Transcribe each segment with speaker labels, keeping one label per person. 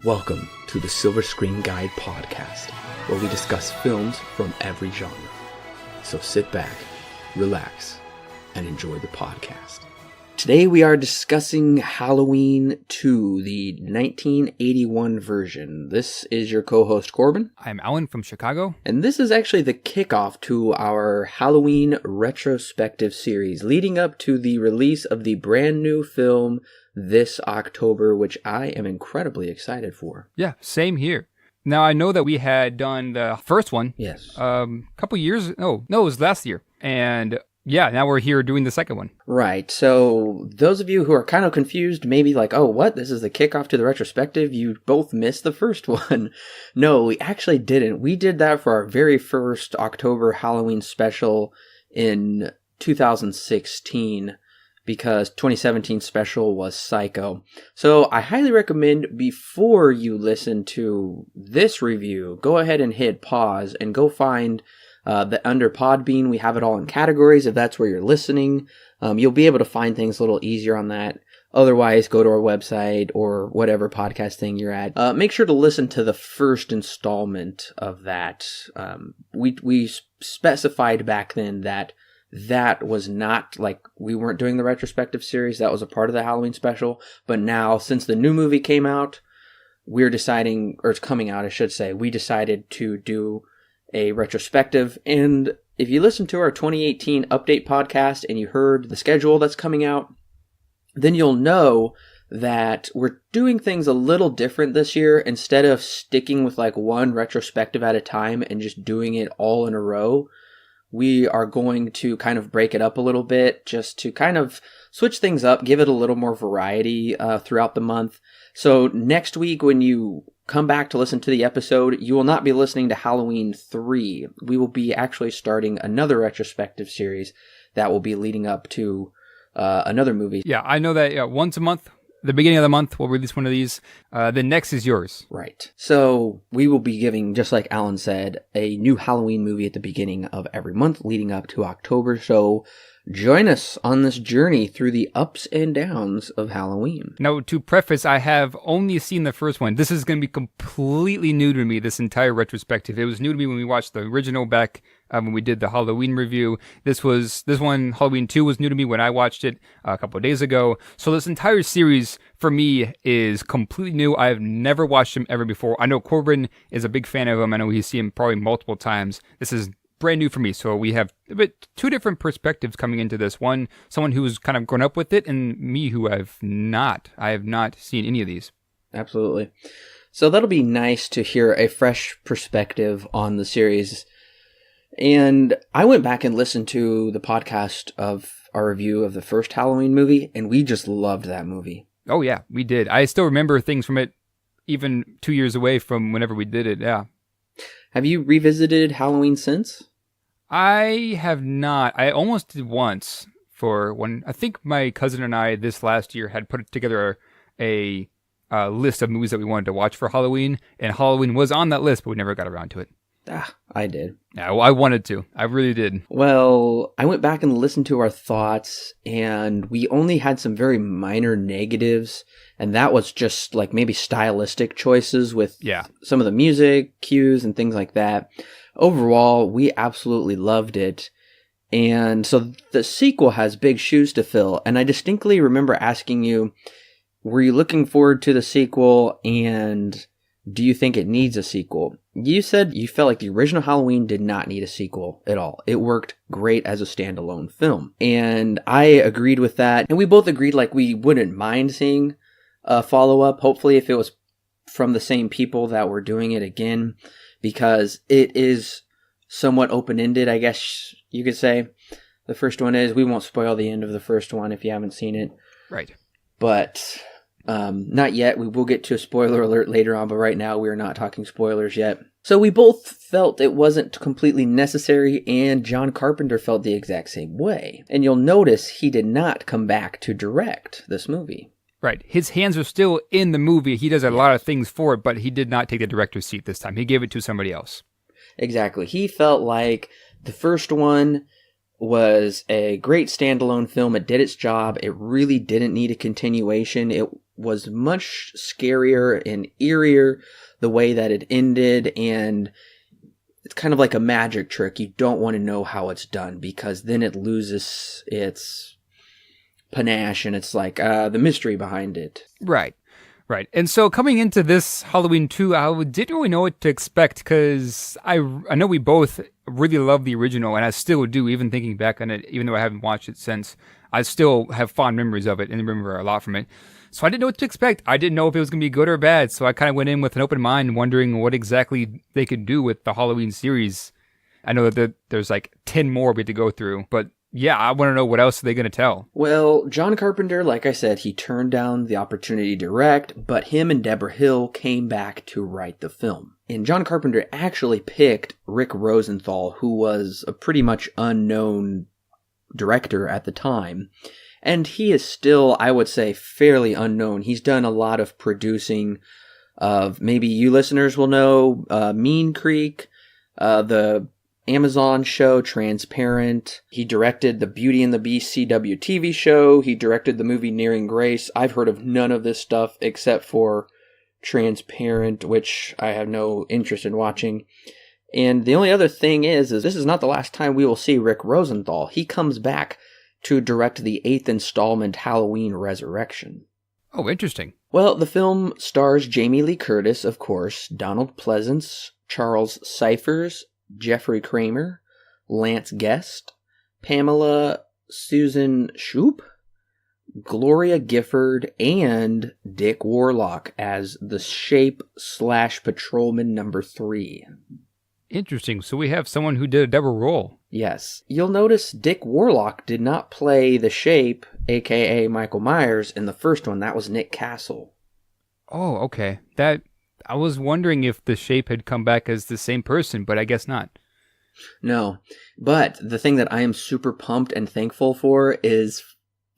Speaker 1: Welcome to the Silver Screen Guide podcast, where we discuss films from every genre. So sit back, relax, and enjoy the podcast. Today we are discussing Halloween 2, the 1981 version. This is your co-host Corbin.
Speaker 2: I'm Allen from Chicago.
Speaker 1: And this is actually the kickoff to our Halloween retrospective series, leading up to the release of the brand new film this October, which I am incredibly excited for.
Speaker 2: Yeah, same here. Now, I know that we had done the first one.
Speaker 1: Yes.
Speaker 2: A couple years. No, it was last year. And yeah, now we're here doing the second one.
Speaker 1: Right. So those of you who are kind of confused, maybe like, oh, what? This is the kickoff to the retrospective? You both missed the first one. No, we actually didn't. We did that for our very first October Halloween special in 2016. Because 2017 special was Psycho. So I highly recommend before you listen to this review, go ahead and hit pause and go find the under Podbean. We have it all in categories if that's where you're listening. You'll be able to find things a little easier on that. Otherwise, go to our website or whatever podcast thing you're at. Make sure to listen to the first installment of that. We specified back then that was not, like, we weren't doing the retrospective series. That was a part of the Halloween special. But now, since the new movie came out, we're deciding, or it's coming out, I should say, we decided to do a retrospective. And if you listen to our 2018 update podcast and you heard the schedule that's coming out, then you'll know that we're doing things a little different this year. Instead of sticking with like one retrospective at a time and just doing it all in a row, we are going to kind of break it up a little bit just to kind of switch things up, give it a little more variety throughout the month. So next week when you come back to listen to the episode, you will not be listening to Halloween 3. We will be actually starting another retrospective series that will be leading up to another movie.
Speaker 2: Yeah, I know that once a month, the beginning of the month, we'll release one of these. The next is yours.
Speaker 1: Right. So we will be giving, just like Alan said, a new Halloween movie at the beginning of every month leading up to October. So join us on this journey through the ups and downs of Halloween.
Speaker 2: Now, to preface, I have only seen the first one. This is going to be completely new to me, this entire retrospective. It was new to me when we watched the original back when we did the Halloween review. This one, Halloween 2, was new to me when I watched it a couple of days ago. So this entire series, for me, is completely new. I have never watched him ever before. I know Corbin is a big fan of him. I know he's seen him probably multiple times. This is brand new for me. So we have two different perspectives coming into this. One, someone who's kind of grown up with it, and me who I have not seen any of these.
Speaker 1: Absolutely. So that'll be nice to hear a fresh perspective on the series. And I went back and listened to the podcast of our review of the first Halloween movie, and we just loved that movie.
Speaker 2: Oh yeah, we did. I still remember things from it even 2 years away from whenever we did it, yeah.
Speaker 1: Have you revisited Halloween since?
Speaker 2: I have not. I almost did once for when I think my cousin and I this last year had put together a list of movies that we wanted to watch for Halloween, and Halloween was on that list, but we never got around to it.
Speaker 1: I did.
Speaker 2: Yeah, well, I wanted to. I really did.
Speaker 1: Well, I went back and listened to our thoughts, and we only had some very minor negatives, and that was just like maybe stylistic choices with some of the music cues and things like that. Overall, we absolutely loved it. And so the sequel has big shoes to fill, and I distinctly remember asking you, were you looking forward to the sequel, and do you think it needs a sequel? You said you felt like the original Halloween did not need a sequel at all. It worked great as a standalone film. And I agreed with that. And we both agreed like we wouldn't mind seeing a follow-up, hopefully if it was from the same people that were doing it again, because it is somewhat open-ended, I guess you could say. The first one is. We won't spoil the end of the first one if you haven't seen it.
Speaker 2: Right.
Speaker 1: But not yet. We will get to a spoiler alert later on, but right now we're not talking spoilers yet. So we both felt it wasn't completely necessary, and John Carpenter felt the exact same way. And you'll notice he did not come back to direct this movie.
Speaker 2: Right. His hands are still in the movie. He does a lot of things for it, but he did not take the director's seat this time. He gave it to somebody else.
Speaker 1: Exactly. He felt like the first one was a great standalone film. It did its job. It really didn't need a continuation. It was much scarier and eerier the way that it ended, and it's kind of like a magic trick. You don't want to know how it's done because then it loses its panache and it's like the mystery behind it.
Speaker 2: Right. Right. And so coming into this Halloween 2, I didn't really know what to expect because I know we both really love the original, and I still do, even thinking back on it, even though I haven't watched it since. I still have fond memories of it and remember a lot from it. So I didn't know what to expect. I didn't know if it was going to be good or bad. So I kind of went in with an open mind, wondering what exactly they could do with the Halloween series. I know that there's like 10 more we had to go through, but yeah, I want to know what else are they going to tell.
Speaker 1: Well, John Carpenter, like I said, he turned down the opportunity to direct, but him and Deborah Hill came back to write the film. And John Carpenter actually picked Rick Rosenthal, who was a pretty much unknown director at the time. And he is still, I would say, fairly unknown. He's done a lot of producing of, maybe you listeners will know, Mean Creek, the Amazon show Transparent. He directed the Beauty and the Beast CW TV show. He directed the movie Nearing Grace. I've heard of none of this stuff except for Transparent, which I have no interest in watching. And the only other thing is this is not the last time we will see Rick Rosenthal. He comes back to direct the 8th installment Halloween Resurrection.
Speaker 2: Oh, interesting.
Speaker 1: Well, the film stars Jamie Lee Curtis, of course, Donald Pleasance, Charles Cyphers, Jeffrey Kramer, Lance Guest, Pamela Susan Shoop, Gloria Gifford, and Dick Warlock as the Shape / Patrolman number 3.
Speaker 2: Interesting. So we have someone who did a double role.
Speaker 1: Yes. You'll notice Dick Warlock did not play the Shape, aka Michael Myers, in the first one. That was Nick Castle.
Speaker 2: Oh, okay. I was wondering if the Shape had come back as the same person, but I guess not.
Speaker 1: No. But the thing that I am super pumped and thankful for is,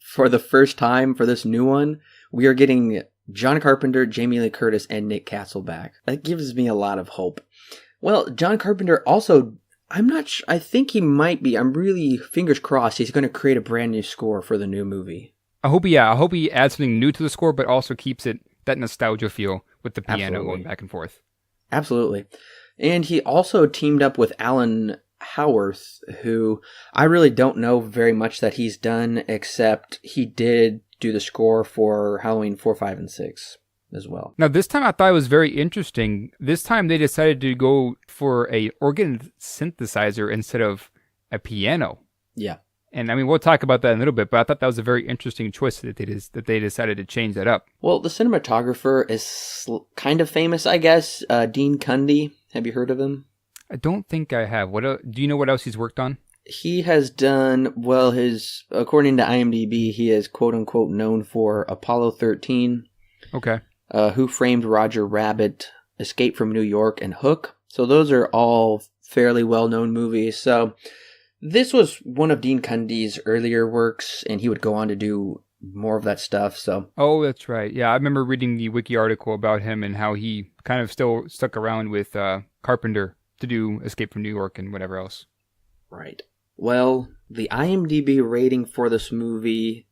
Speaker 1: for the first time for this new one, we are getting John Carpenter, Jamie Lee Curtis, and Nick Castle back. That gives me a lot of hope. Well, John Carpenter also, I'm not sure, I think he might be, I'm really, fingers crossed, he's going to create a brand new score for the new movie.
Speaker 2: I hope he adds something new to the score, but also keeps it that nostalgia feel with the piano
Speaker 1: Absolutely.
Speaker 2: going back and forth.
Speaker 1: Absolutely. And he also teamed up with Alan Howarth, who I really don't know very much that he's done, except he did do the score for Halloween 4, 5, and 6 as well.
Speaker 2: Now, this time I thought it was very interesting. This time they decided to go for a organ synthesizer instead of a piano.
Speaker 1: Yeah.
Speaker 2: And I mean, we'll talk about that in a little bit, but I thought that was a very interesting choice that they decided to change that up.
Speaker 1: Well, the cinematographer is kind of famous, I guess. Dean Cundy. Have you heard of him?
Speaker 2: I don't think I have. Do you know what else he's worked on?
Speaker 1: He has done, well, according to IMDb, he is quote-unquote known for Apollo 13.
Speaker 2: Okay.
Speaker 1: Who Framed Roger Rabbit, Escape from New York, and Hook. So those are all fairly well-known movies. So this was one of Dean Cundy's earlier works, and he would go on to do more of that stuff. So.
Speaker 2: Oh, that's right. Yeah, I remember reading the wiki article about him and how he kind of still stuck around with Carpenter to do Escape from New York and whatever else.
Speaker 1: Right. Well, the IMDb rating for this movie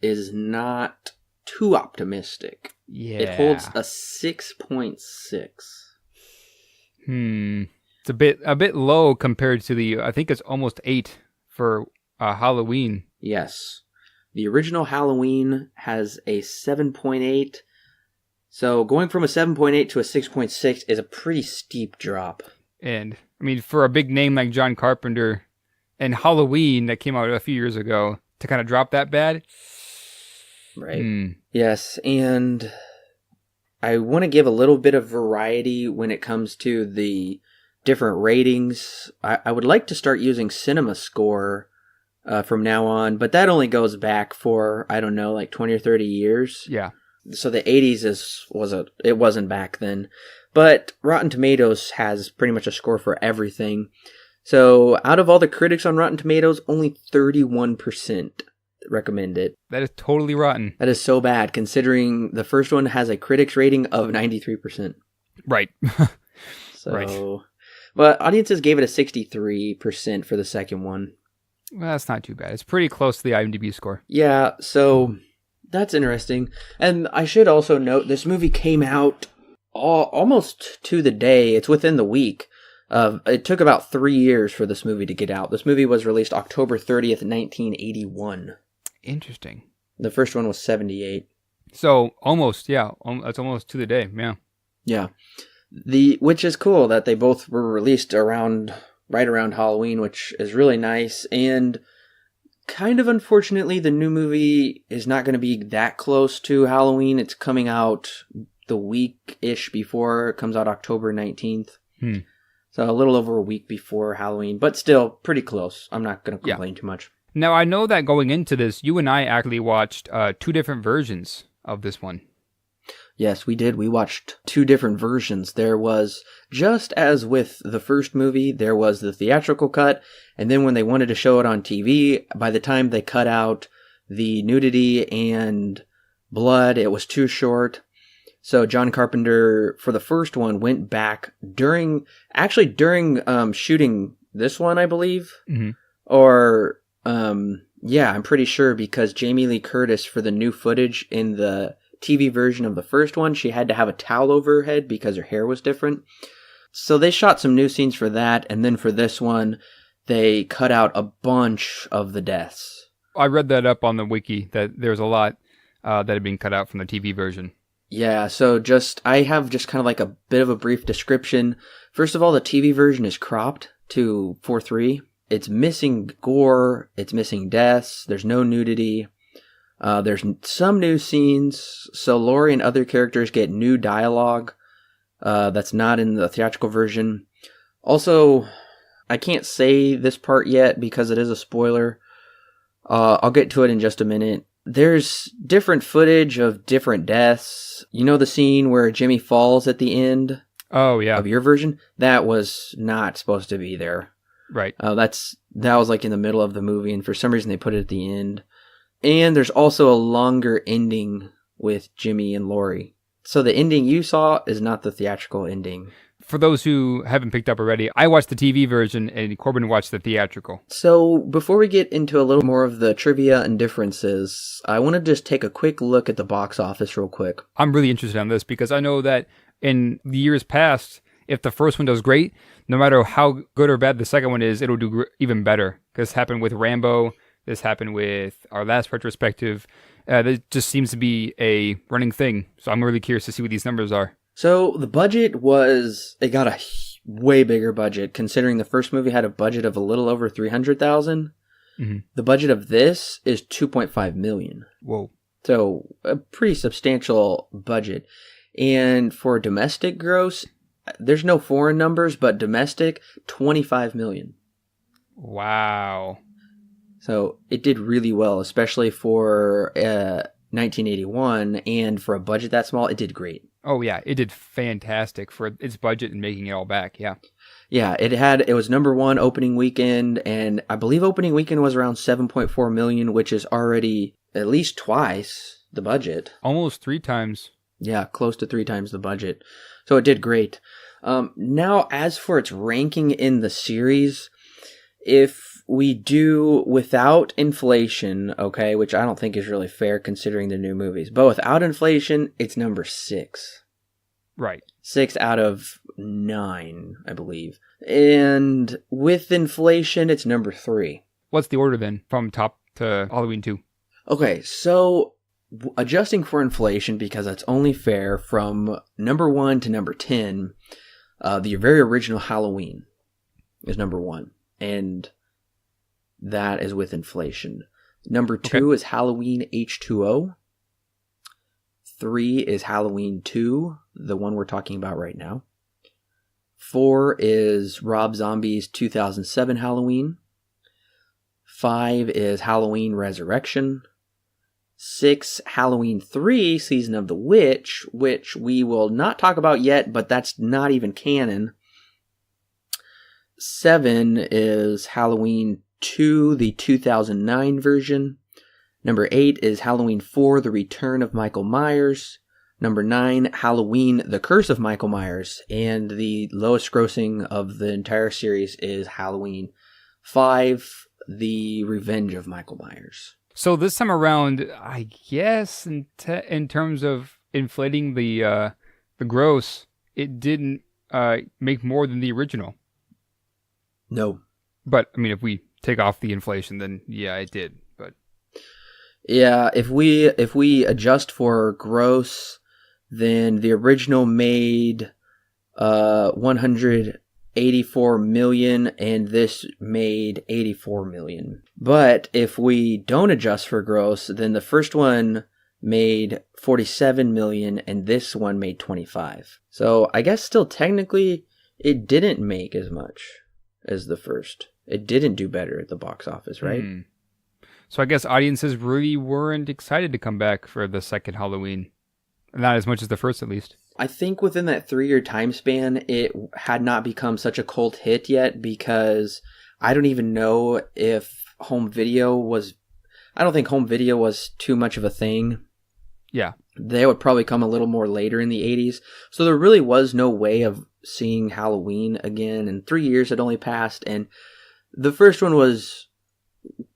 Speaker 1: is not too optimistic.
Speaker 2: Yeah.
Speaker 1: It holds a 6.6.
Speaker 2: It's a bit low compared to I think it's almost 8 for Halloween.
Speaker 1: Yes. The original Halloween has a 7.8. So going from a 7.8 to a 6.6 is a pretty steep drop.
Speaker 2: And, I mean, for a big name like John Carpenter and Halloween that came out a few years ago, to kind of drop that bad.
Speaker 1: Right. Yes, and I want to give a little bit of variety when it comes to the different ratings. I would like to start using Cinema Score from now on, but that only goes back for, I don't know, like 20 or 30 years.
Speaker 2: Yeah.
Speaker 1: So the 80s it wasn't back then. But Rotten Tomatoes has pretty much a score for everything. So out of all the critics on Rotten Tomatoes, only 31% recommend it.
Speaker 2: That is totally rotten.
Speaker 1: That is so bad, considering the first one has a critics rating of 93%.
Speaker 2: Right.
Speaker 1: So,
Speaker 2: right.
Speaker 1: But audiences gave it a 63% for the second one.
Speaker 2: Well, that's not too bad. It's pretty close to the IMDb score.
Speaker 1: Yeah, so that's interesting. And I should also note this movie came out almost to the day. It's within the week. It took about 3 years for this movie to get out. This movie was released October 30th, 1981.
Speaker 2: Interesting.
Speaker 1: The first one was 78.
Speaker 2: So almost, yeah. That's almost to the day, yeah.
Speaker 1: Yeah. Which is cool that they both were released right around Halloween, which is really nice. And kind of unfortunately, the new movie is not going to be that close to Halloween. It's coming out the week-ish before. It comes out October 19th. So a little over a week before Halloween, but still pretty close. I'm not going to complain too much.
Speaker 2: Now, I know that going into this, you and I actually watched 2 different versions of this one.
Speaker 1: Yes, we did. We watched 2 different versions. There was, just as with the first movie, there was the theatrical cut, and then when they wanted to show it on TV, by the time they cut out the nudity and blood, it was too short. So John Carpenter, for the first one, went back during shooting this one, I believe. Mm-hmm. Or, yeah, I'm pretty sure, because Jamie Lee Curtis, for the new footage in the TV version of the first one, she had to have a towel over her head because her hair was different. So they shot some new scenes for that, and then for this one, they cut out a bunch of the deaths.
Speaker 2: I read that up on the wiki, that there's a lot that had been cut out from the TV version.
Speaker 1: Yeah, so I have just kind of like a bit of a brief description. First of all, the TV version is cropped to 4:3. It's missing gore, it's missing deaths, there's no nudity. There's some new scenes, so Laurie and other characters get new dialogue that's not in the theatrical version. Also, I can't say this part yet because it is a spoiler. I'll get to it in just a minute. There's different footage of different deaths. You know the scene where Jimmy falls at the end?
Speaker 2: Oh, yeah.
Speaker 1: Of your version? That was not supposed to be there.
Speaker 2: Right.
Speaker 1: That was like in the middle of the movie, and for some reason they put it at the end. And there's also a longer ending with Jimmy and Laurie. So the ending you saw is not the theatrical ending.
Speaker 2: For those who haven't picked up already, I watched the TV version and Corbin watched the theatrical.
Speaker 1: So before we get into a little more of the trivia and differences, I want to just take a quick look at the box office real quick.
Speaker 2: I'm really interested in this because I know that in the years past, if the first one does great, no matter how good or bad the second one is, it'll do even better. This happened with Rambo. This happened with our last retrospective. That just seems to be a running thing. So I'm really curious to see what these numbers are.
Speaker 1: So the budget it got a way bigger budget, considering the first movie had a budget of a little over $300,000. Mm-hmm. The budget of this is $2.5 million.
Speaker 2: Whoa.
Speaker 1: So a pretty substantial budget. And for domestic gross, there's no foreign numbers, but domestic, $25 million.
Speaker 2: Wow.
Speaker 1: So it did really well, especially for 1981, and for a budget that small, it did great.
Speaker 2: Oh yeah, it did fantastic for its budget and making it all back. Yeah.
Speaker 1: Yeah, it was number 1 opening weekend, and I believe opening weekend was around 7.4 million, which is already at least twice the budget.
Speaker 2: Almost 3 times.
Speaker 1: Yeah, close to 3 times the budget. So it did great. Now, as for its ranking in the series, if we do without inflation, okay, which I don't think is really fair considering the new movies, but without inflation, it's number 6.
Speaker 2: Right.
Speaker 1: 6 out of 9, I believe. And with inflation, it's number 3.
Speaker 2: What's the order then, from top to Halloween 2?
Speaker 1: Okay, so adjusting for inflation, because that's only fair, from number 1 to number 10, the very original Halloween is number 1. And that is with inflation. Number 2 is Halloween H2O. 3 is Halloween 2, the one we're talking about right now. 4 is Rob Zombie's 2007 Halloween. 5 is Halloween Resurrection. 6, Halloween 3, Season of the Witch, which we will not talk about yet, but that's not even canon. 7 is Halloween 2, the 2009 version. Number 8 is Halloween 4, The Return of Michael Myers. Number 9, Halloween, The Curse of Michael Myers. And the lowest grossing of the entire series is Halloween 5, The Revenge of Michael Myers.
Speaker 2: So this time around, I guess in terms of inflating the gross, it didn't make more than the original.
Speaker 1: No.
Speaker 2: But I mean, if we take off the inflation, then yeah, it did. But
Speaker 1: yeah, if we adjust for gross, then the original made 184 million and this made 84 million. But if we don't adjust for gross, then the first one made 47 million and this one made 25. So I guess still technically it didn't make as much as the first. It didn't do better at the box office, right?
Speaker 2: So I guess audiences really weren't excited to come back for the second Halloween. Not as much as the first, at least.
Speaker 1: I think within that 3-year time span, it had not become such a cult hit yet because I don't even know if home video was... I don't think home video was too much of a thing.
Speaker 2: Yeah.
Speaker 1: They would probably come a little more later in the 80s. So there really was no way of seeing Halloween again. And 3 years had only passed. And the first one was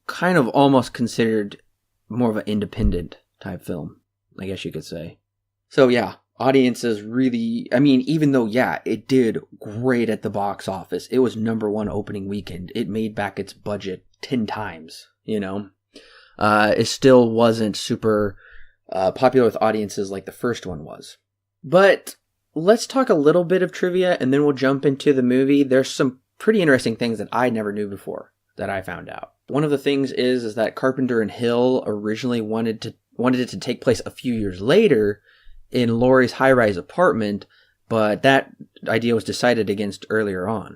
Speaker 1: kind of almost considered more of an independent type film, I guess you could say. So yeah, audiences really, I mean, even though, yeah, it did great at the box office. It was #1 opening weekend. It made back its budget 10 times, you know. It still wasn't super popular with audiences like the first one was. But let's talk a little bit of trivia and then we'll jump into the movie. There's some pretty interesting things that I never knew before that I found out. One of the things is that Carpenter and Hill originally wanted it to take place a few years later in Laurie's high-rise apartment, but that idea was decided against earlier on.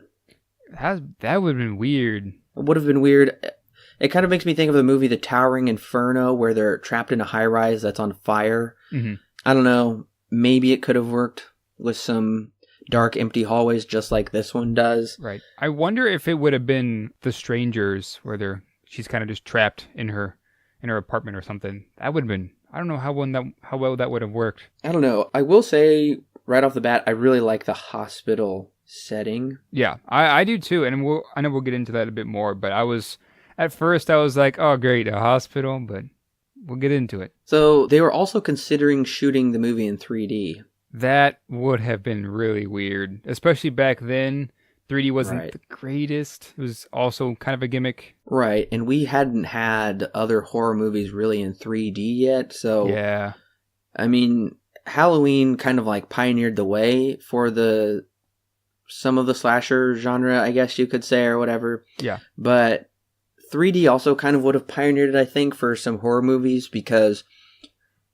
Speaker 2: That would have been weird.
Speaker 1: It would have been weird. It kind of makes me think of the movie The Towering Inferno, where they're trapped in a high-rise that's on fire.
Speaker 2: Mm-hmm.
Speaker 1: I don't know. Maybe it could have worked with some dark, empty hallways just like this one does.
Speaker 2: Right. I wonder if it would have been The Strangers, where she's kind of just trapped in her apartment or something. That would have been... I don't know how well that would have worked. I
Speaker 1: don't know. I will say right off the bat, I really like the hospital setting.
Speaker 2: Yeah, I do too, and I know we'll get into that a bit more. But at first I was like, oh great, a hospital, but we'll get into it.
Speaker 1: So they were also considering shooting the movie in 3D.
Speaker 2: That would have been really weird, especially back then. 3D wasn't the greatest. It was also kind of a gimmick.
Speaker 1: Right, and we hadn't had other horror movies really in 3D yet, so...
Speaker 2: Yeah.
Speaker 1: I mean, Halloween kind of like pioneered the way for some of the slasher genre, I guess you could say, or whatever.
Speaker 2: Yeah.
Speaker 1: But 3D also kind of would have pioneered it, I think, for some horror movies, because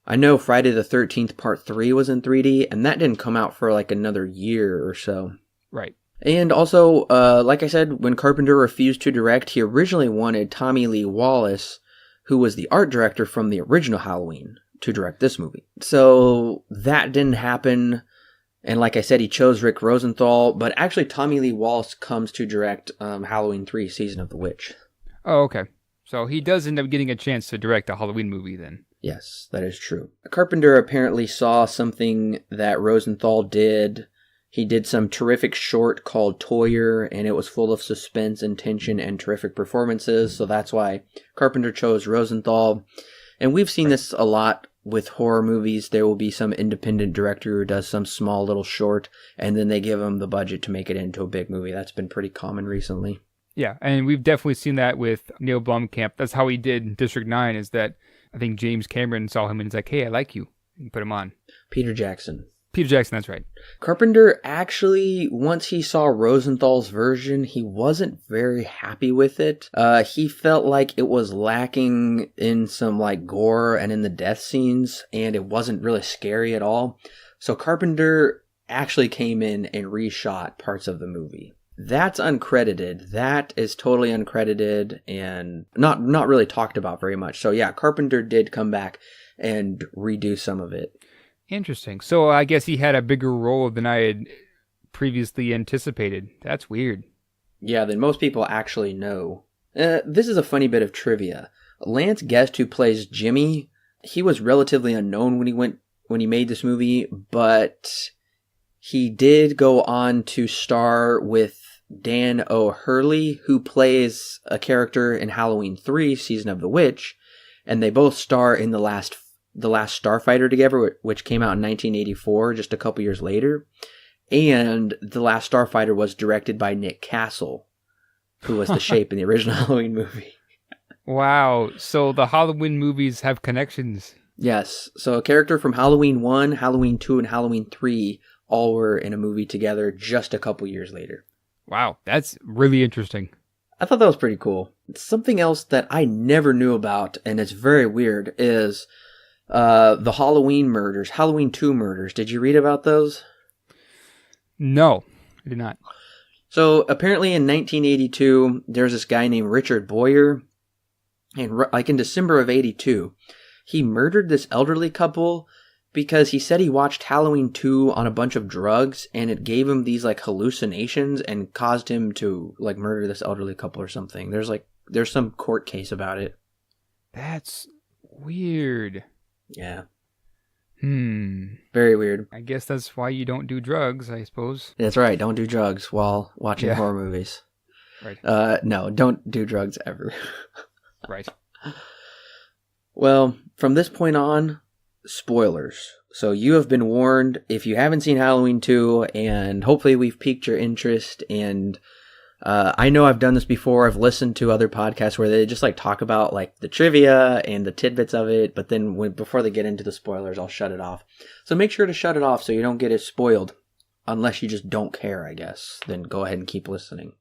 Speaker 1: I know Friday the 13th Part 3 was in 3D, and that didn't come out for like another year or so.
Speaker 2: Right.
Speaker 1: And also, like I said, when Carpenter refused to direct, he originally wanted Tommy Lee Wallace, who was the art director from the original Halloween, to direct this movie. So that didn't happen. And like I said, he chose Rick Rosenthal. But actually, Tommy Lee Wallace comes to direct Halloween 3, Season of the Witch.
Speaker 2: Oh, okay. So he does end up getting a chance to direct a Halloween movie then.
Speaker 1: Yes, that is true. Carpenter apparently saw something that Rosenthal did. He did some terrific short called Toyer, and it was full of suspense and tension and terrific performances, so that's why Carpenter chose Rosenthal. And we've seen this a lot with horror movies. There will be some independent director who does some small little short, and then they give him the budget to make it into a big movie. That's been pretty common recently.
Speaker 2: Yeah, and we've definitely seen that with Neil Blomkamp. That's how he did District 9, is that I think James Cameron saw him and he's like, hey, I like you, and put him on.
Speaker 1: Peter Jackson, that's right. Carpenter actually, once he saw Rosenthal's version, he wasn't very happy with it. He felt like it was lacking in some like gore and in the death scenes, and it wasn't really scary at all. So Carpenter actually came in and reshot parts of the movie. That's uncredited. That is totally uncredited and not really talked about very much. So yeah, Carpenter did come back and redo some of it.
Speaker 2: Interesting. So I guess he had a bigger role than I had previously anticipated. That's weird.
Speaker 1: Yeah, than most people actually know. This is a funny bit of trivia. Lance Guest, who plays Jimmy, he was relatively unknown when he made this movie, but he did go on to star with Dan O'Hurley, who plays a character in Halloween 3, Season of the Witch, and they both star in The Last Starfighter together, which came out in 1984, just a couple years later. And The Last Starfighter was directed by Nick Castle, who was the Shape in the original Halloween movie.
Speaker 2: Wow, so the Halloween movies have connections.
Speaker 1: Yes, so a character from Halloween 1, Halloween 2, and Halloween 3 all were in a movie together just a couple years later.
Speaker 2: Wow, that's really interesting.
Speaker 1: I thought that was pretty cool. Something else that I never knew about, and it's very weird, is the Halloween murders, Halloween 2 murders. Did you read about those?
Speaker 2: No, I did not.
Speaker 1: So apparently in 1982, there's this guy named Richard Boyer, and like in December of 82, he murdered this elderly couple because he said he watched Halloween 2 on a bunch of drugs, and it gave him these like hallucinations and caused him to like murder this elderly couple or something. There's some court case about it.
Speaker 2: That's weird.
Speaker 1: Yeah.
Speaker 2: Very
Speaker 1: weird.
Speaker 2: I guess that's why you don't do drugs, I suppose.
Speaker 1: That's right. Don't do drugs while watching horror movies.
Speaker 2: Right.
Speaker 1: No, don't do drugs ever.
Speaker 2: Right.
Speaker 1: Well, from this point on, spoilers. So you have been warned if you haven't seen Halloween 2, and hopefully we've piqued your interest. And I know I've done this before. I've listened to other podcasts where they just like talk about like the trivia and the tidbits of it, but then before they get into the spoilers, I'll shut it off. So make sure to shut it off so you don't get it spoiled, unless you just don't care, I guess. Then go ahead and keep listening.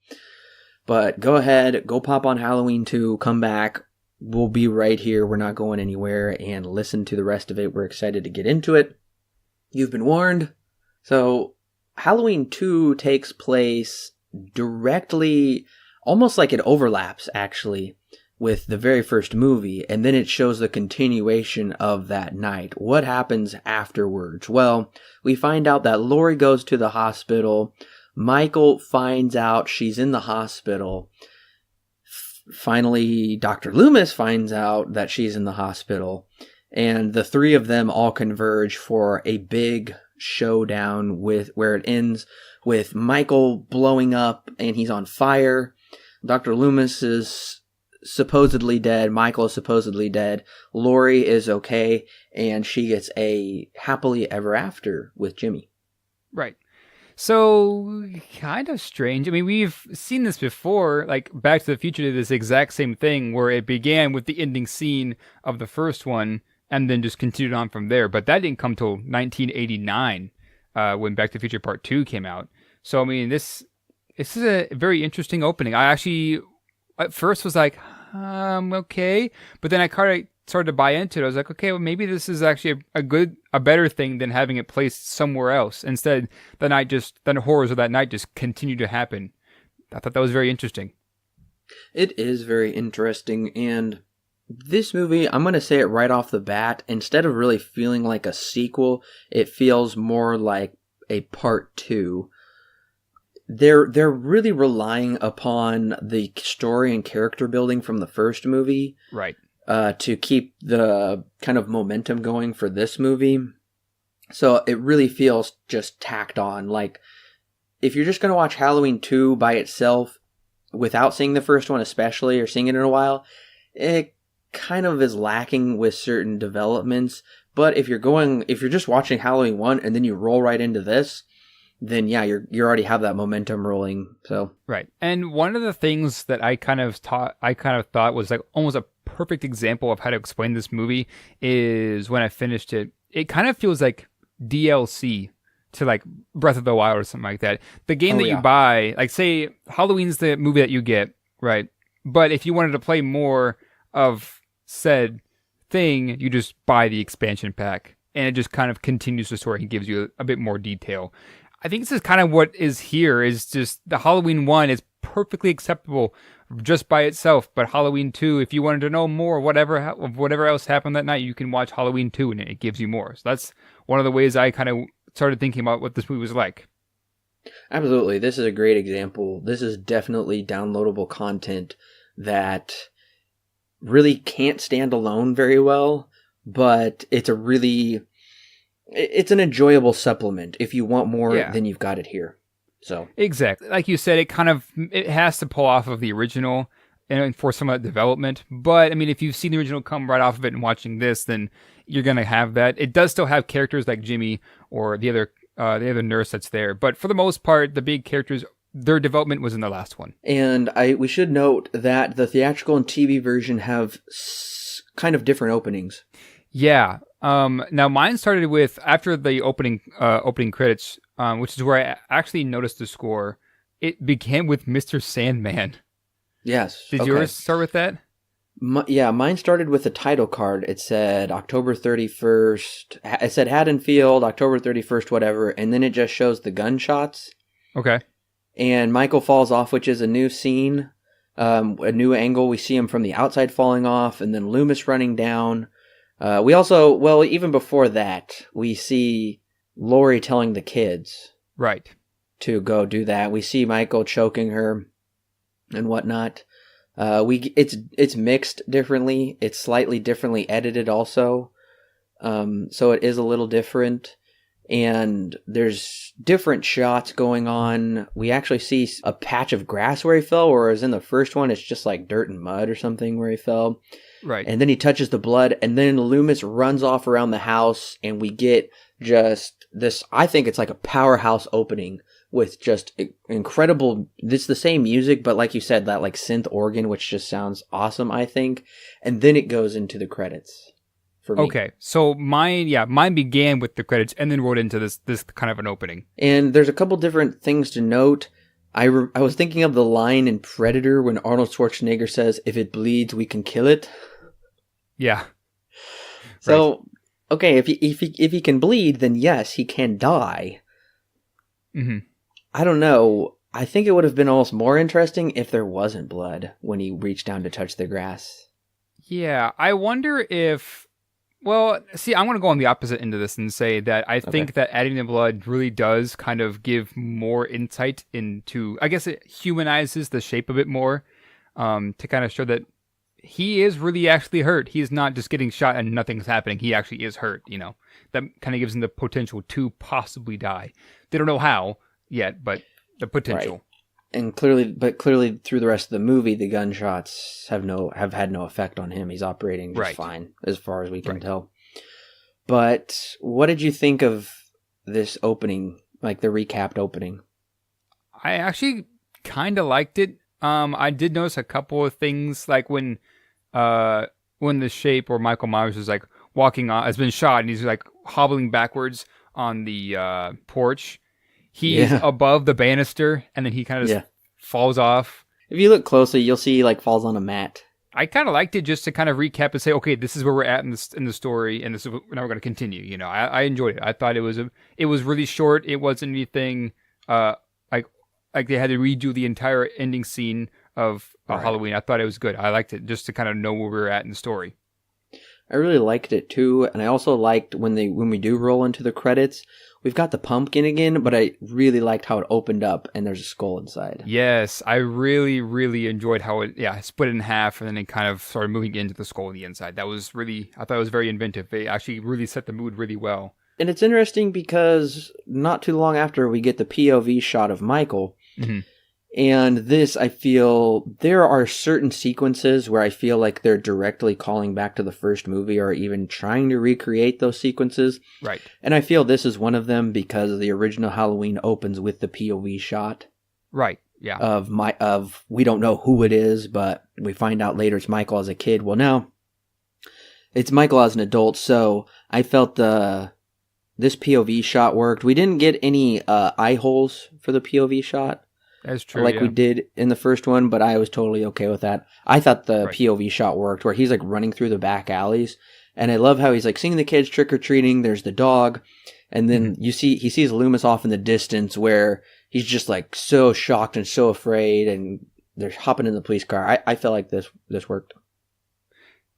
Speaker 1: But go ahead, go pop on Halloween 2, come back. We'll be right here. We're not going anywhere, and listen to the rest of it. We're excited to get into it. You've been warned. So Halloween 2 takes place directly, almost like it overlaps actually with the very first movie, and then it shows the continuation of that night. What happens afterwards? Well, we find out that Laurie goes to the hospital. Michael finds out she's in the hospital. Finally, Dr. Loomis finds out that she's in the hospital, and the three of them all converge for a big showdown where it ends with Michael blowing up and he's on fire. Dr. Loomis is supposedly dead. Michael is supposedly dead. Laurie is okay, and she gets a happily ever after with Jimmy.
Speaker 2: Right. So, kind of strange. I mean, we've seen this before, like Back to the Future did this exact same thing where it began with the ending scene of the first one and then just continued on from there. But that didn't come till 1989 when Back to the Future Part 2 came out. So, I mean, this is a very interesting opening. I actually, at first was like, okay. But then I kind of started to buy into it. I was like, okay, well, maybe this is actually a better thing than having it placed somewhere else. Instead, the horrors of that night just continue to happen. I thought that was very interesting.
Speaker 1: It is very interesting, and this movie, I'm going to say it right off the bat, instead of really feeling like a sequel, it feels more like a part 2. They're really relying upon the story and character building from the first movie.
Speaker 2: Right.
Speaker 1: To keep the kind of momentum going for this movie. So it really feels just tacked on. Like, if you're just going to watch Halloween 2 by itself, without seeing the first one especially, or seeing it in a while, it kind of is lacking with certain developments. But if you're just watching Halloween 1 and then you roll right into this, then yeah, you already have that momentum rolling. So
Speaker 2: right. And one of the things that I kind of thought was like almost a perfect example of how to explain this movie is when I finished it. It kind of feels like DLC to like Breath of the Wild or something like that. The game you buy, like say Halloween's the movie that you get, right? But if you wanted to play more of said thing, you just buy the expansion pack, and it just kind of continues the story and gives you a bit more detail. I think this is kind of what is here, is just the Halloween 1 is perfectly acceptable just by itself, but Halloween 2, if you wanted to know more of whatever else happened that night, you can watch Halloween 2 and it gives you more. So that's one of the ways I kind of started thinking about what this movie was like.
Speaker 1: Absolutely. This is a great example. This is definitely downloadable content that really can't stand alone very well, but it's an enjoyable supplement. If you want more, then you've got it here. So
Speaker 2: Exactly. Like you said, it has to pull off of the original and for some of the development. But I mean, if you've seen the original come right off of it and watching this, then you're gonna have that. It does still have characters like Jimmy or the other nurse that's there. But for the most part, the big characters, their development was in the last one.
Speaker 1: And we should note that the theatrical and TV version have kind of different openings.
Speaker 2: Yeah. Now mine started with after the opening credits, which is where I actually noticed the score. It began with Mr. Sandman.
Speaker 1: Yes.
Speaker 2: Did yours start with that?
Speaker 1: Mine started with the title card. It said October 31st. It said Haddonfield, October 31st, whatever. And then it just shows the gunshots.
Speaker 2: Okay.
Speaker 1: And Michael falls off, which is a new scene, a new angle. We see him from the outside falling off, and then Loomis running down. We also, well, even before that, we see Lori telling the kids
Speaker 2: Right.
Speaker 1: to go do that. We see Michael choking her and whatnot. It's mixed differently. It's slightly differently edited also. So it is a little different. And there's different shots going on. We actually see a patch of grass where he fell, whereas in the first one, it's just like dirt and mud or something where he fell.
Speaker 2: Right.
Speaker 1: And then he touches the blood, and then Loomis runs off around the house, and we get just this, I think it's like a powerhouse opening with just incredible, it's the same music, but like you said, that like synth organ, which just sounds awesome, I think. And then it goes into the credits. For me.
Speaker 2: Okay, so mine began with the credits and then rolled into this kind of an opening.
Speaker 1: And there's a couple different things to note. I was thinking of the line in Predator when Arnold Schwarzenegger says, "If it bleeds, we can kill it."
Speaker 2: Yeah.
Speaker 1: So,
Speaker 2: right.
Speaker 1: Okay, if he can bleed, then yes, he can die.
Speaker 2: Mm-hmm.
Speaker 1: I don't know. I think it would have been almost more interesting if there wasn't blood when he reached down to touch the grass.
Speaker 2: Yeah, I wonder if... Well, see, I'm going to go on the opposite end of this and say that I think that adding the blood really does kind of give more insight into... I guess it humanizes the shape a bit more to kind of show that he is really actually hurt. He's not just getting shot and nothing's happening. He actually is hurt, you know. That kind of gives him the potential to possibly die. They don't know how yet, but the potential.
Speaker 1: Right. And clearly through the rest of the movie, the gunshots have had no effect on him. He's operating just fine, as far as we can tell. But what did you think of this opening, like the recapped opening?
Speaker 2: I actually kind of liked it. I did notice a couple of things, like when the shape or Michael Myers is like walking on, has been shot, and he's like hobbling backwards on the porch. He's above the banister, and then he kind of just falls off. If
Speaker 1: you look closely, you'll see he like falls on a mat.
Speaker 2: I kind of liked it just to kind of recap and say, okay, this is where we're at in the story, and this is now we're going to continue. You know, I enjoyed it. I thought it was really short. It wasn't anything like they had to redo the entire ending scene of Halloween. I thought it was good. I liked it just to kind of know where we were at in the story.
Speaker 1: I really liked it too, and I also liked when we do roll into the credits. We've got the pumpkin again, but I really liked how it opened up and there's a skull inside.
Speaker 2: Yes, I really, really enjoyed how it split in half and then it kind of started moving into the skull on the inside. I thought it was very inventive. It actually really set the mood really well.
Speaker 1: And it's interesting because not too long after we get the POV shot of Michael, and this, I feel, there are certain sequences where I feel like they're directly calling back to the first movie or even trying to recreate those sequences.
Speaker 2: Right.
Speaker 1: And I feel this is one of them because the original Halloween opens with the POV shot.
Speaker 2: Right, yeah.
Speaker 1: Of we don't know who it is, but we find out later it's Michael as a kid. Well, now it's Michael as an adult, so I felt this POV shot worked. We didn't get any eye holes for the POV shot.
Speaker 2: That's true.
Speaker 1: Like we did in the first one, but I was totally okay with that. I thought the POV shot worked where he's like running through the back alleys. And I love how he's like seeing the kids trick-or-treating. There's the dog. And then he sees Loomis off in the distance where he's just like so shocked and so afraid. And they're hopping in the police car. I felt like this worked.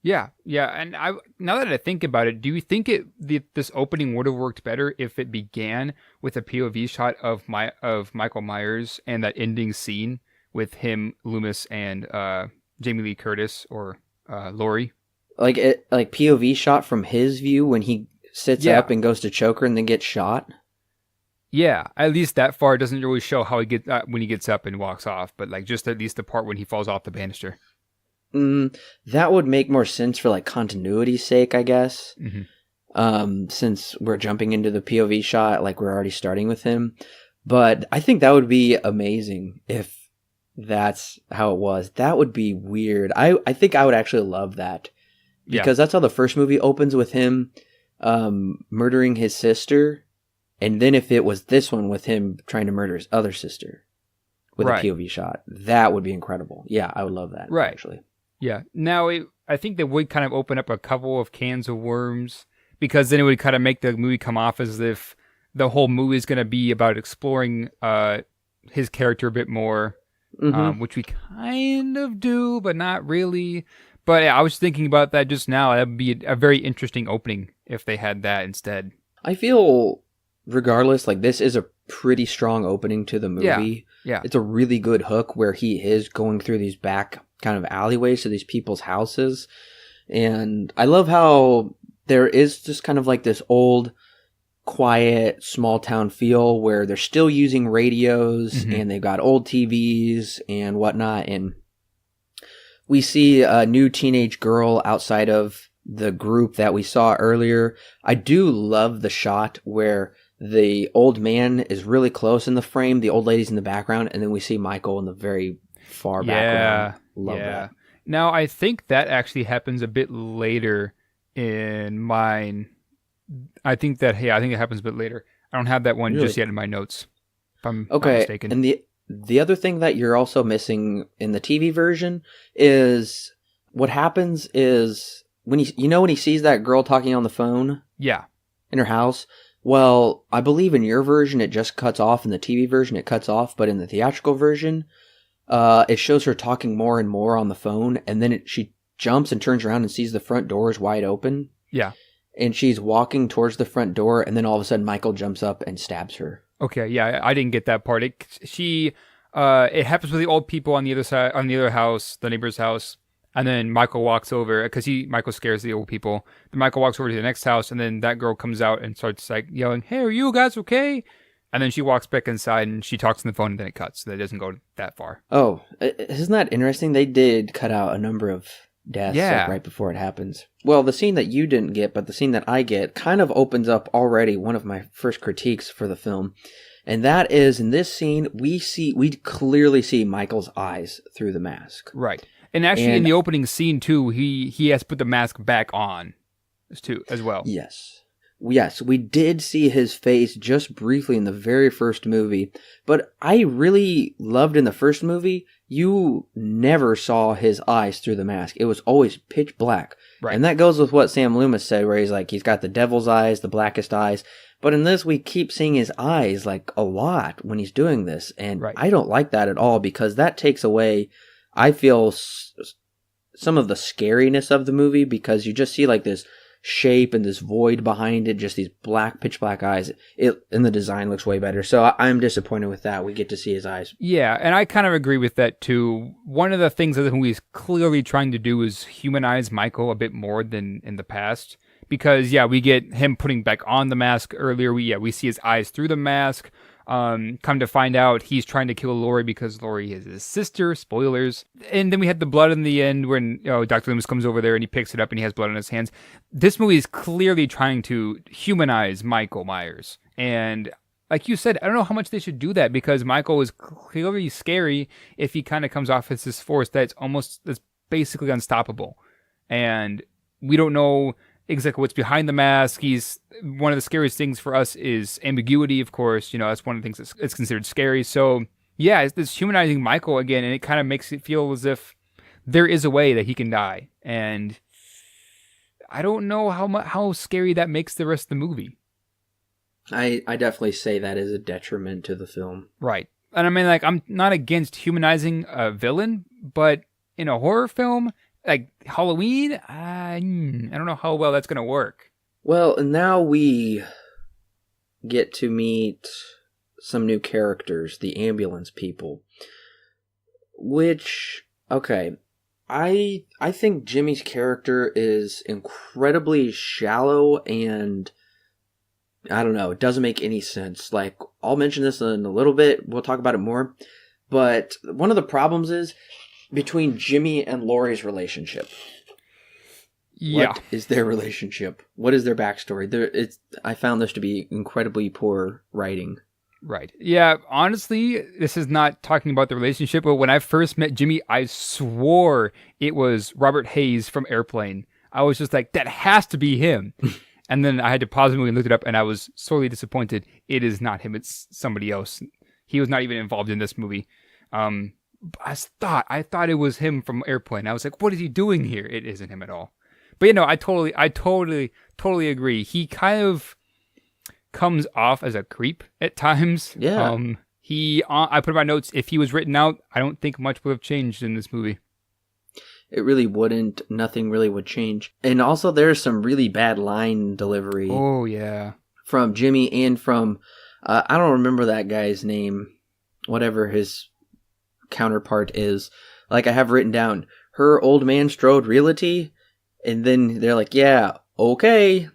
Speaker 2: Yeah. And now that I think about it, do you think this opening would have worked better if it began with a POV shot of Michael Myers and that ending scene with him, Loomis, and Jamie Lee Curtis or Lori?
Speaker 1: Like POV shot from his view when he sits up and goes to choke her and then gets shot?
Speaker 2: Yeah, at least that far. It doesn't really show how he get when he gets up and walks off, but like just at least the part when he falls off the banister.
Speaker 1: That would make more sense for like continuity's sake, I guess.
Speaker 2: Mm-hmm.
Speaker 1: Since we're jumping into the POV shot, like we're already starting with him. But I think that would be amazing if that's how it was. That would be weird. I think I would actually love that. Because that's how the first movie opens, with him murdering his sister. And then if it was this one with him trying to murder his other sister with a POV shot, that would be incredible. Yeah, I would love that, actually.
Speaker 2: Yeah. Now, I think that would kind of open up a couple of cans of worms, because then it would kind of make the movie come off as if the whole movie is going to be about exploring his character a bit more, which we kind of do, but not really. But yeah, I was thinking about that just now. That would be a very interesting opening if they had that instead.
Speaker 1: I feel, regardless, like this is a pretty strong opening to the movie.
Speaker 2: Yeah.
Speaker 1: It's a really good hook where he is going through these back kind of alleyways to these people's houses. And I love how there is just kind of like this old, quiet, small town feel where they're still using radios and they've got old TVs and whatnot. And we see a new teenage girl outside of the group that we saw earlier. I do love the shot where the old man is really close in the frame, the old lady's in the background, and then we see Michael in the very far background. Love that.
Speaker 2: Now, I think that actually happens a bit later in mine. I think it happens a bit later. I don't have that one just yet in my notes, if I'm not mistaken.
Speaker 1: And the other thing that you're also missing in the TV version is what happens is when he sees that girl talking on the phone in her house. Well, I believe in your version it just cuts off. In the TV version it cuts off, but in the theatrical version it shows her talking more and more on the phone, and then she jumps and turns around and sees the front door is wide open.
Speaker 2: Yeah.
Speaker 1: And she's walking towards the front door, and then all of a sudden Michael jumps up and stabs her.
Speaker 2: Okay, yeah, I didn't get that part. It happens with the old people on the other side, on the other house, the neighbor's house, and then Michael walks over because Michael scares the old people. Then Michael walks over to the next house, and then that girl comes out and starts like yelling, "Hey, are you guys okay?" And then she walks back inside and she talks on the phone, and then it cuts. So that doesn't go that far.
Speaker 1: Oh, isn't that interesting? They did cut out a number of deaths right before it happens. Well, the scene that you didn't get, but the scene that I get, kind of opens up already one of my first critiques for the film. And that is, in this scene, we clearly see Michael's eyes through the mask.
Speaker 2: Right. And actually, in the opening scene, too, he has put the mask back on, too, as well.
Speaker 1: Yes, we did see his face just briefly in the very first movie. But I really loved in the first movie, you never saw his eyes through the mask. It was always pitch black.
Speaker 2: Right.
Speaker 1: And that goes with what Sam Loomis said, where he's like, he's got the devil's eyes, the blackest eyes. But in this, we keep seeing his eyes like a lot when he's doing this. And I don't like that at all, because that takes away, I feel, some of the scariness of the movie, because you just see like this shape and this void behind it, just these pitch black eyes. And the design looks way better. So I'm disappointed with that. We get to see his eyes.
Speaker 2: Yeah, and I kind of agree with that too. One of the things that the movie is clearly trying to do is humanize Michael a bit more than in the past. Because, we get him putting back on the mask earlier. We see his eyes through the mask. Come to find out, he's trying to kill Laurie because Laurie is his sister. Spoilers. And then we had the blood in the end when Dr. Loomis comes over there and he picks it up and he has blood on his hands. This movie is clearly trying to humanize Michael Myers. And like you said, I don't know how much they should do that, because Michael is clearly scary if he kind of comes off as this force that's basically unstoppable. And we don't know exactly what's behind the mask. He's one of the scariest things for us is ambiguity, of course. That's one of the things that's considered scary. So it's this humanizing Michael again, and it kind of makes it feel as if there is a way that he can die. And I don't know how scary that makes the rest of the movie.
Speaker 1: I definitely say that is a detriment to the film.
Speaker 2: Right. And I mean, like, I'm not against humanizing a villain, but in a horror film, like Halloween, I don't know how well that's going to work.
Speaker 1: Well, now we get to meet some new characters, the ambulance people. Which, okay, I think Jimmy's character is incredibly shallow and I don't know. It doesn't make any sense. Like, I'll mention this in a little bit. We'll talk about it more. But one of the problems is between Jimmy and Laurie's relationship.
Speaker 2: Yeah.
Speaker 1: What is their relationship? What is their backstory? I found this to be incredibly poor writing.
Speaker 2: Right. Yeah, honestly, this is not talking about the relationship, but when I first met Jimmy, I swore it was Robert Hayes from Airplane. I was just like, that has to be him. And then I had to pause the movie and look it up, and I was sorely disappointed. It is not him. It's somebody else. He was not even involved in this movie. I thought it was him from Airplane. I was like, what is he doing here? It isn't him at all. But I totally agree. He kind of comes off as a creep at times.
Speaker 1: Yeah.
Speaker 2: I put in my notes, if he was written out, I don't think much would have changed in this movie.
Speaker 1: It really wouldn't. Nothing really would change. And also there's some really bad line delivery.
Speaker 2: Oh, yeah.
Speaker 1: From Jimmy and from, I don't remember that guy's name, whatever his counterpart is. Like, I have written down, her old man strode realty, and then they're like, yeah, okay.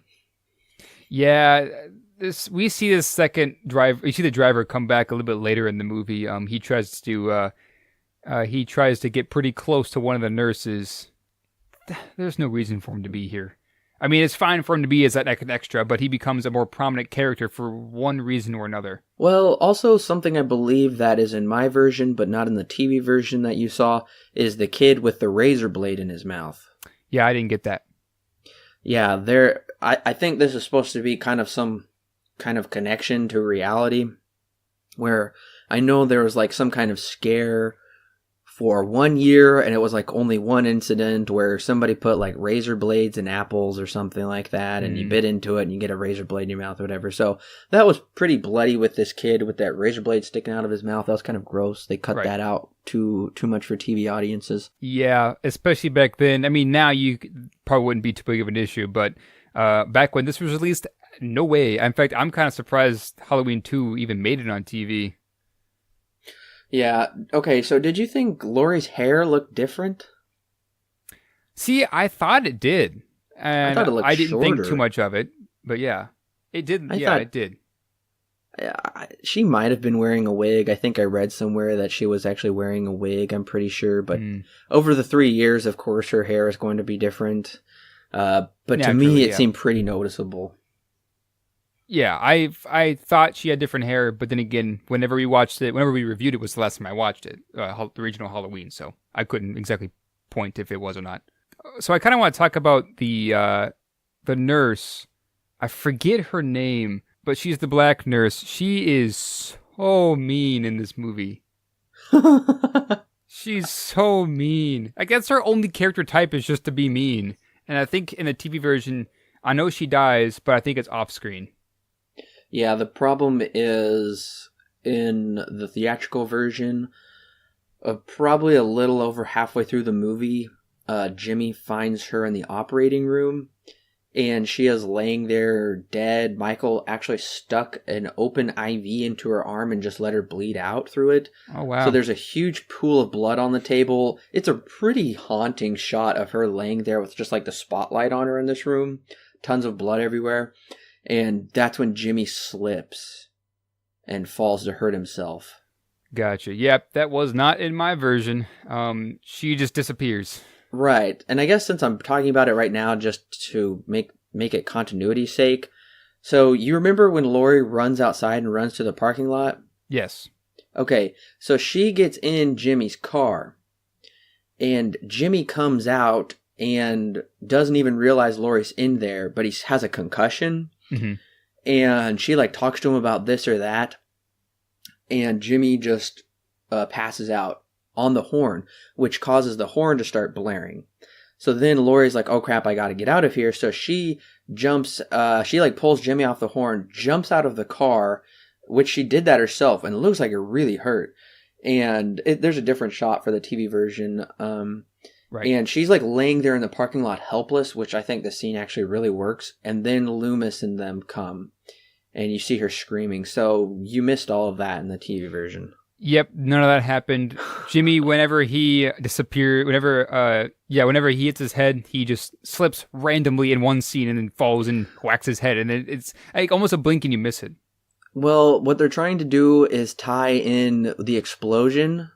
Speaker 2: Yeah, we see this second driver. You see the driver come back a little bit later in the movie. He tries to get pretty close to one of the nurses. There's no reason for him to be here. I mean, it's fine for him to be as an extra, but he becomes a more prominent character for one reason or another.
Speaker 1: Well, also something I believe that is in my version, but not in the TV version that you saw, is the kid with the razor blade in his mouth.
Speaker 2: Yeah, I didn't get that.
Speaker 1: Yeah, I think this is supposed to be kind of some kind of connection to reality, where I know there was like some kind of scare for 1 year, and it was like only one incident where somebody put like razor blades in apples or something like that, and you bit into it and you get a razor blade in your mouth or whatever. So that was pretty bloody with this kid with that razor blade sticking out of his mouth. That was kind of gross. They cut that out too much for TV audiences.
Speaker 2: Yeah, especially back then. I mean, now you probably wouldn't be too big of an issue, but back when this was released, no way. In fact, I'm kind of surprised Halloween 2 even made it on TV.
Speaker 1: Yeah. Okay, so did you think Laurie's hair looked different?
Speaker 2: See, I thought it did. And
Speaker 1: I thought it looked
Speaker 2: I didn't
Speaker 1: shorter.
Speaker 2: think too much of it. But yeah, it did. It did.
Speaker 1: She might have been wearing a wig. I think I read somewhere that she was actually wearing a wig, I'm pretty sure. But over the 3 years, of course, her hair is going to be different. But to me, it seemed pretty noticeable.
Speaker 2: Yeah, I thought she had different hair, but then again, whenever we reviewed it was the last time I watched it, the original Halloween, so I couldn't exactly point if it was or not. So I kind of want to talk about the nurse. I forget her name, but she's the black nurse. She is so mean in this movie. She's so mean. I guess her only character type is just to be mean. And I think in the TV version, I know she dies, but I think it's off screen.
Speaker 1: Yeah, the problem is in the theatrical version, probably a little over halfway through the movie, Jimmy finds her in the operating room, and she is laying there dead. Michael actually stuck an open IV into her arm and just let her bleed out through it.
Speaker 2: Oh, wow.
Speaker 1: So there's a huge pool of blood on the table. It's a pretty haunting shot of her laying there with just like the spotlight on her in this room. Tons of blood everywhere. And that's when Jimmy slips and falls to hurt himself.
Speaker 2: Gotcha. Yep, that was not in my version. She just disappears.
Speaker 1: Right. And I guess since I'm talking about it right now, just to make it continuity's sake. So you remember when Laurie runs outside and runs to the parking lot?
Speaker 2: Yes.
Speaker 1: Okay. So she gets in Jimmy's car. And Jimmy comes out and doesn't even realize Laurie's in there, but he has a concussion.
Speaker 2: Mm-hmm.
Speaker 1: And she like talks to him about this or that, and Jimmy just passes out on the horn, which causes the horn to start blaring. So then Laurie's like, oh crap, I gotta get out of here. So she jumps, she like pulls Jimmy off the horn, jumps out of the car, which she did that herself, and it looks like it really hurt. And there's a different shot for the TV version. Right. And she's like laying there in the parking lot helpless, which I think the scene actually really works. And then Loomis and them come and you see her screaming. So you missed all of that in the TV version.
Speaker 2: Yep, none of that happened. Jimmy, whenever he disappeared, whenever he hits his head, he just slips randomly in one scene and then falls and whacks his head, and it's like almost a blink and you miss it.
Speaker 1: Well, what they're trying to do is tie in the explosion.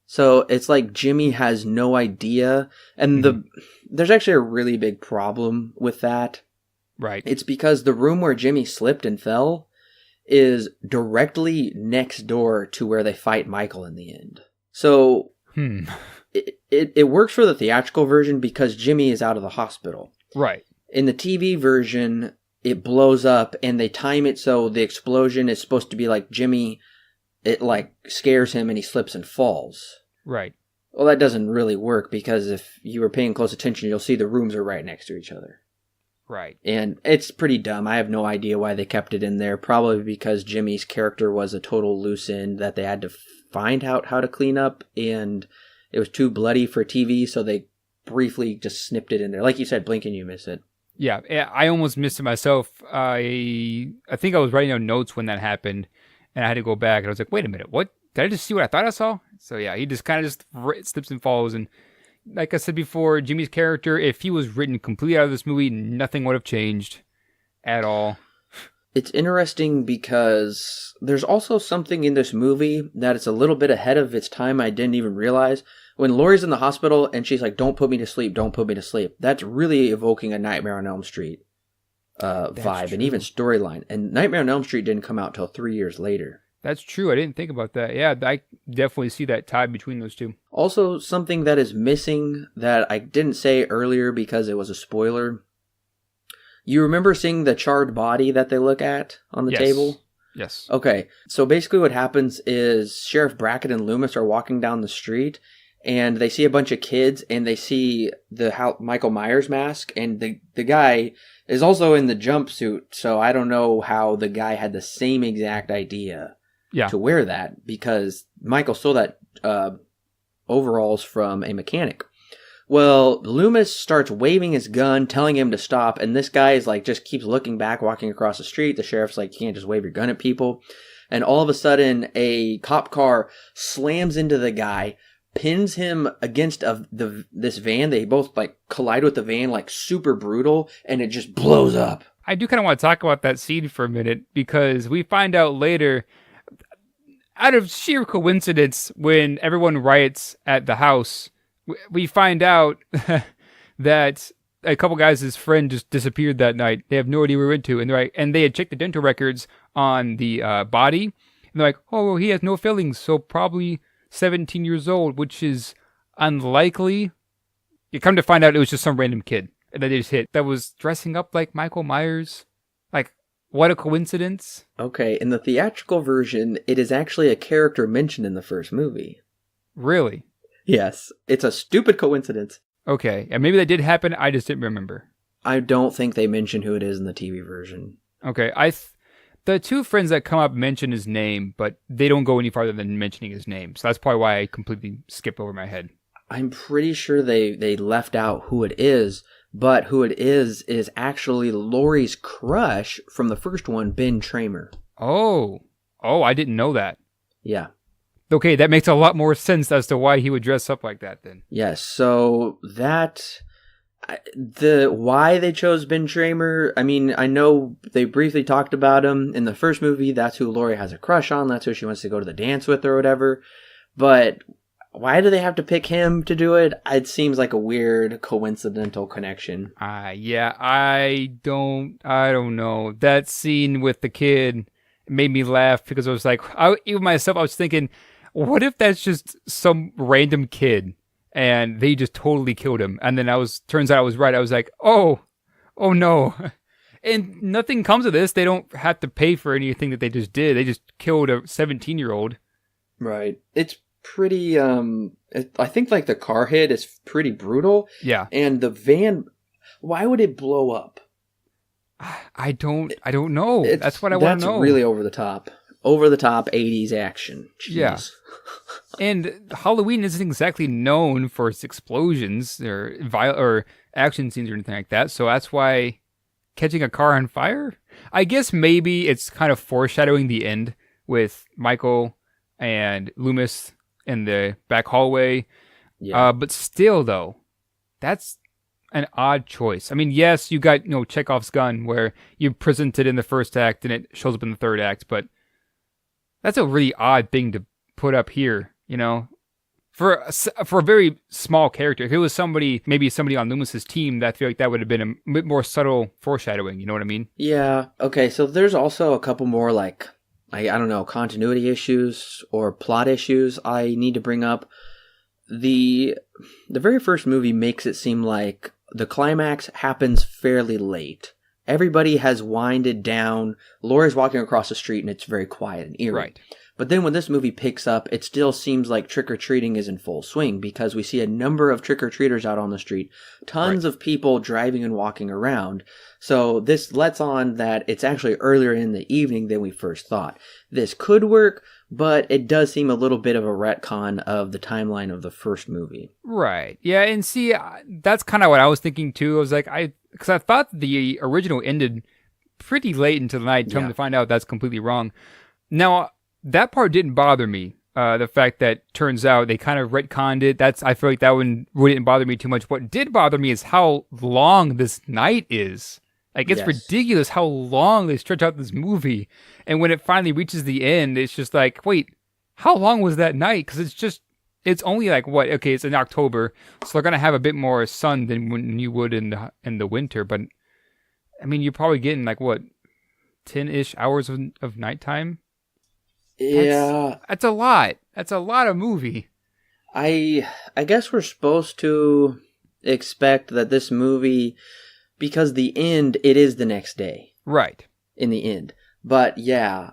Speaker 1: So it's like Jimmy has no idea. And there's actually a really big problem with that.
Speaker 2: Right.
Speaker 1: It's because the room where Jimmy slipped and fell is directly next door to where they fight Michael in the end. So it works for the theatrical version because Jimmy is out of the hospital.
Speaker 2: Right.
Speaker 1: In the TV version, it blows up and they time it so the explosion is supposed to be like Jimmy, it like scares him and he slips and falls.
Speaker 2: Right.
Speaker 1: Well, that doesn't really work because if you were paying close attention, you'll see the rooms are right next to each other.
Speaker 2: Right.
Speaker 1: And it's pretty dumb. I have no idea why they kept it in there. Probably because Jimmy's character was a total loose end that they had to find out how to clean up. And it was too bloody for TV, so they briefly just snipped it in there. Like you said, blink and you miss it.
Speaker 2: Yeah, I almost missed it myself. I think I was writing down notes when that happened, and I had to go back. And I was like, wait a minute, what? Did I just see what I thought I saw? So yeah, he just kind of slips and falls. And like I said before, Jimmy's character, if he was written completely out of this movie, nothing would have changed at all.
Speaker 1: It's interesting because there's also something in this movie that is a little bit ahead of its time I didn't even realize. When Laurie's in the hospital and she's like, don't put me to sleep, don't put me to sleep. That's really evoking a Nightmare on Elm Street vibe
Speaker 2: true.
Speaker 1: And even storyline. And Nightmare on Elm Street didn't come out till 3 years later.
Speaker 2: That's true. I didn't think about that. Yeah, I definitely see that tie between those two.
Speaker 1: Also, something that is missing that I didn't say earlier because it was a spoiler. You remember seeing the charred body that they look at on the table?
Speaker 2: Yes.
Speaker 1: Okay, so basically what happens is Sheriff Brackett and Loomis are walking down the street and they see a bunch of kids and they see the Michael Myers mask, and the guy is also in the jumpsuit, so I don't know how the guy had the same exact idea to wear that, because Michael stole that overalls from a mechanic. Well, Loomis starts waving his gun, telling him to stop, and this guy is like, just keeps looking back, walking across the street. The sheriff's like, you can't just wave your gun at people. And all of a sudden, a cop car slams into the guy, pins him against this van. They both like collide with the van, like super brutal, and it just blows up.
Speaker 2: I do kind of want to talk about that scene for a minute, because we find out later, out of sheer coincidence, when everyone riots at the house, we find out that a couple guys, his friend, just disappeared that night. They have no idea where he went to, and they had checked the dental records on the body, and they're like, oh, well, he has no fillings, so probably 17 years old, which is unlikely. You come to find out it was just some random kid that they just hit that was dressing up like Michael Myers. Like, what a coincidence.
Speaker 1: Okay, in the theatrical version, it is actually a character mentioned in the first movie.
Speaker 2: Really?
Speaker 1: Yes, it's a stupid coincidence.
Speaker 2: Okay, and maybe that did happen, I just didn't remember.
Speaker 1: I don't think they mention who it is in the TV version.
Speaker 2: Okay, the two friends that come up mention his name, but they don't go any farther than mentioning his name. So that's probably why I completely skipped over my head.
Speaker 1: I'm pretty sure they left out who it is, but who it is actually Laurie's crush from the first one, Ben Tramer.
Speaker 2: Oh, I didn't know that.
Speaker 1: Yeah.
Speaker 2: Okay, that makes a lot more sense as to why he would dress up like that then.
Speaker 1: Yes, so why they chose Ben Tramer, I mean, I know they briefly talked about him in the first movie. That's who Laurie has a crush on. That's who she wants to go to the dance with or whatever. But why do they have to pick him to do it? It seems like a weird coincidental connection.
Speaker 2: Yeah, I don't know. That scene with the kid made me laugh because I was like, even myself, I was thinking, what if that's just some random kid and they just totally killed him? And then turns out I was right. I was like, oh no. And nothing comes of this. They don't have to pay for anything that they just did. They just killed a 17-year-old.
Speaker 1: Right. It's pretty, I think like the car hit is pretty brutal.
Speaker 2: Yeah.
Speaker 1: And the van, why would it blow up?
Speaker 2: I don't know. That's what I want to know.
Speaker 1: That's really over the top. Over the top 80s action. Jeez.
Speaker 2: Yeah. And Halloween isn't exactly known for its explosions or action scenes or anything like that. So that's why catching a car on fire? I guess maybe it's kind of foreshadowing the end with Michael and Loomis in the back hallway.
Speaker 1: Yeah.
Speaker 2: But still, though, that's an odd choice. I mean, yes, you got, Chekhov's gun where you present it in the first act and it shows up in the third act, but that's a really odd thing to put up here, for a very small character. If it was maybe somebody on Loomis's team, I feel like that would have been a bit more subtle foreshadowing. You know what I mean?
Speaker 1: Yeah. Okay. So there's also a couple more I don't know, continuity issues or plot issues I need to bring up. The very first movie makes it seem like the climax happens fairly late. Everybody has winded down. Laurie's walking across the street and it's very quiet and eerie.
Speaker 2: Right.
Speaker 1: But then when this movie picks up, it still seems like trick-or-treating is in full swing because we see a number of trick-or-treaters out on the street, tons of people driving and walking around. So this lets on that it's actually earlier in the evening than we first thought. This could work, but it does seem a little bit of a retcon of the timeline of the first movie.
Speaker 2: Right. Yeah, and see, that's kind of what I was thinking too. I was like, because I thought the original ended pretty late into the night. Come to find out that's completely wrong. Now, that part didn't bother me. The fact that turns out they kind of retconned it. I feel like that one wouldn't bother me too much. What did bother me is how long this night is. Like, it's ridiculous how long they stretch out this movie. And when it finally reaches the end, it's just like, wait, how long was that night? Because it's only like, what? Okay, it's in October, so they're going to have a bit more sun than when you would in the winter. But, I mean, you're probably getting like, what, 10-ish hours of nighttime?
Speaker 1: Yeah.
Speaker 2: That's a lot. That's a lot of movie.
Speaker 1: I guess we're supposed to expect that this movie, because the end, it is the next day.
Speaker 2: Right.
Speaker 1: In the end. But yeah,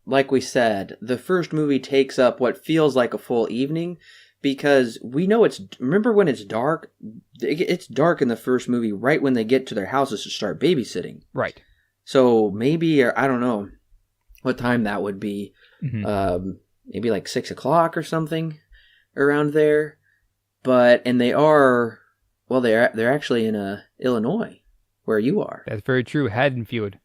Speaker 1: like we said, the first movie takes up what feels like a full evening because we know remember when it's dark? It's dark in the first movie right when they get to their houses to start babysitting.
Speaker 2: Right.
Speaker 1: So maybe, I don't know what time that would be. Mm-hmm. Maybe like 6 o'clock or something around there. And they're actually in Illinois, where you are.
Speaker 2: That's very true. Haddonfield.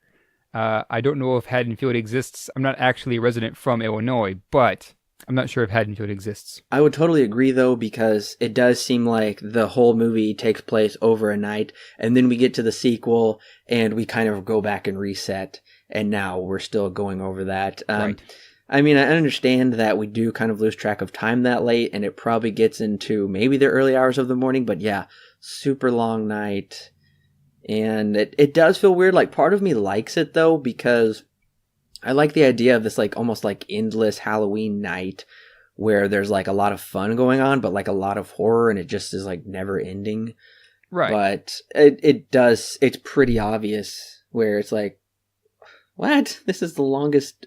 Speaker 2: I don't know if Haddonfield exists. I'm not actually a resident from Illinois, but I'm not sure if Haddonfield exists.
Speaker 1: I would totally agree, though, because it does seem like the whole movie takes place over a night, and then we get to the sequel, and we kind of go back and reset, and now we're still going over that.
Speaker 2: Right.
Speaker 1: I mean, I understand that we do kind of lose track of time that late, and it probably gets into maybe the early hours of the morning, but yeah, super long night. And it does feel weird. Like, part of me likes it, though, because I like the idea of this, like, almost like endless Halloween night where there's, like, a lot of fun going on, but, like, a lot of horror, and it just is, like, never ending.
Speaker 2: Right.
Speaker 1: But it's pretty obvious where it's like, what? This is the longest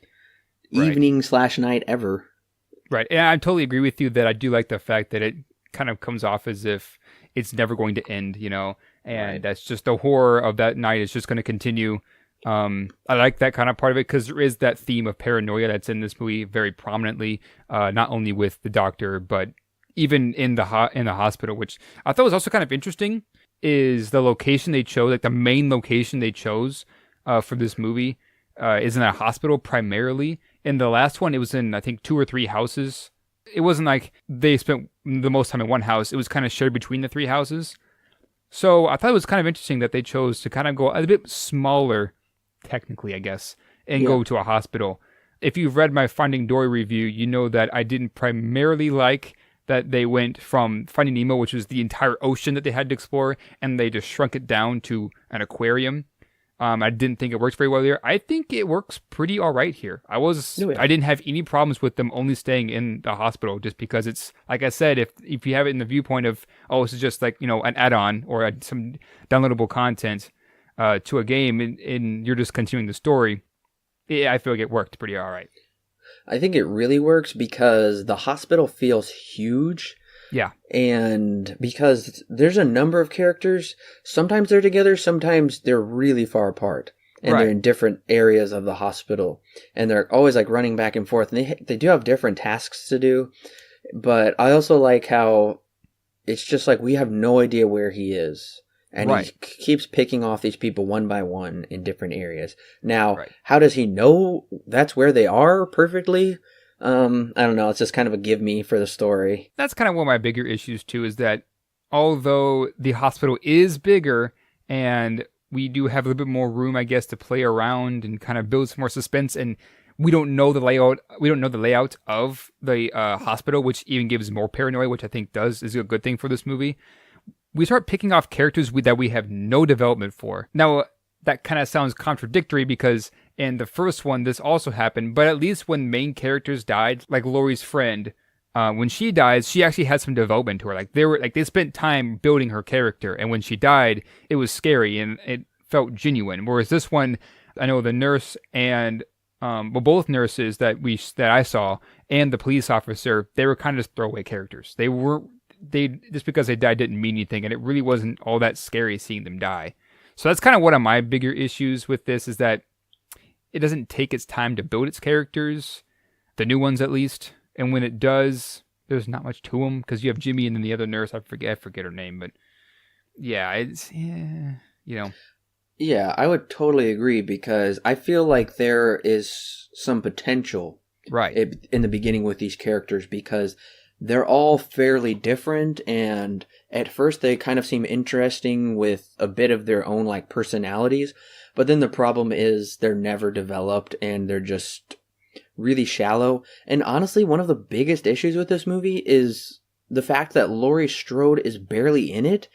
Speaker 1: evening/night ever.
Speaker 2: Right. And I totally agree with you that I do like the fact that it kind of comes off as if it's never going to end, and that's just the horror of that night is just going to continue. I like that kind of part of it because there is that theme of paranoia that's in this movie very prominently, not only with the doctor, but even in the hospital, which I thought was also kind of interesting is the location they chose, like the main location they chose for this movie is in a hospital primarily. In the last one, it was in, I think, 2 or 3 houses. It wasn't like they spent the most time in one house. It was kind of shared between the 3 houses. So I thought it was kind of interesting that they chose to kind of go a bit smaller, technically, I guess, and go to a hospital. If you've read my Finding Dory review, you know that I didn't primarily like that they went from Finding Nemo, which was the entire ocean that they had to explore, and they just shrunk it down to an aquarium. I didn't think it worked very well there. I think it works pretty all right here. I didn't have any problems with them only staying in the hospital just because it's, like I said, if you have it in the viewpoint of, this is just like, an add-on or some downloadable content to a game and you're just continuing the story, I feel like it worked pretty all right.
Speaker 1: I think it really works because the hospital feels huge.
Speaker 2: Yeah.
Speaker 1: And because there's a number of characters, sometimes they're together, sometimes they're really far apart. And they're in different areas of the hospital. And they're always like running back and forth. And they do have different tasks to do. But I also like how it's just like we have no idea where he is. And he keeps picking off these people one by one in different areas. Now, how does he know that's where they are perfectly? I don't know. It's just kind of a give me for the story.
Speaker 2: That's kind of one of my bigger issues too, is that although the hospital is bigger and we do have a little bit more room, I guess, to play around and kind of build some more suspense, and we don't know the layout. We don't know the layout of the hospital, which even gives more paranoia, which I think is a good thing for this movie. We start picking off characters that we have no development for. Now, that kind of sounds contradictory because in the first one, this also happened, but at least when main characters died, like Laurie's friend, when she dies, she actually had some development to her. They spent time building her character, and when she died, it was scary and it felt genuine. Whereas this one, I know the nurse and both nurses that I saw and the police officer, they were kind of just throwaway characters. They just because they died didn't mean anything, and it really wasn't all that scary seeing them die. So that's kind of one of my bigger issues with this, is that it doesn't take its time to build its characters, the new ones at least. And when it does, there's not much to them because you have Jimmy and then the other nurse. I forget her name, but yeah,
Speaker 1: Yeah, I would totally agree because I feel like there is some potential
Speaker 2: right
Speaker 1: in the beginning with these characters because they're all fairly different, and at first they kind of seem interesting with a bit of their own like personalities, but then the problem is they're never developed and they're just really shallow. And honestly, one of the biggest issues with this movie is the fact that Laurie Strode is barely in it.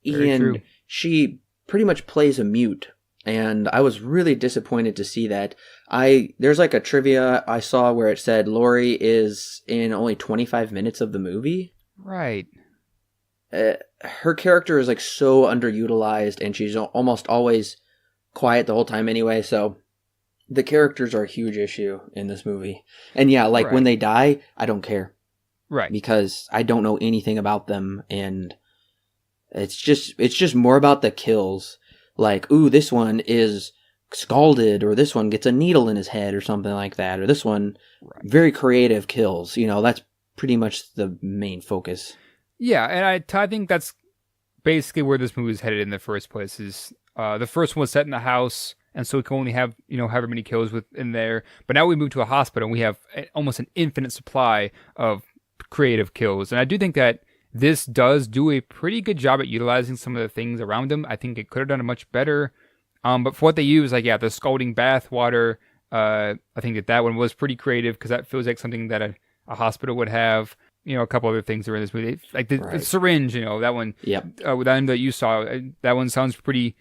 Speaker 2: Very
Speaker 1: and
Speaker 2: true.
Speaker 1: She pretty much plays a mute. And I was really disappointed to see that. There's like a trivia I saw where it said Laurie is in only 25 minutes of the movie.
Speaker 2: Right.
Speaker 1: Her character is like so underutilized, and she's almost always quiet the whole time anyway, so the characters are a huge issue in this movie. And yeah, like
Speaker 2: Right.
Speaker 1: when they die, I don't care.
Speaker 2: Right.
Speaker 1: Because I don't know anything about them, and it's just more about the kills. Like, ooh, this one is scalded, or this one gets a needle in his head or something like that, or this one very creative kills. That's pretty much the main focus.
Speaker 2: Yeah, and I think that's basically where this movie is headed in the first place. Is the first one was set in the house, and so we can only have however many kills in there. But now we move to a hospital, and we have almost an infinite supply of creative kills. And I do think that this does do a pretty good job at utilizing some of the things around them. I think it could have done it much better. But for what they use, the scalding bath water, I think that one was pretty creative because that feels like something that a hospital would have. A couple other things that are in this movie, like the syringe, that one.
Speaker 1: Yep.
Speaker 2: That you saw, that one sounds pretty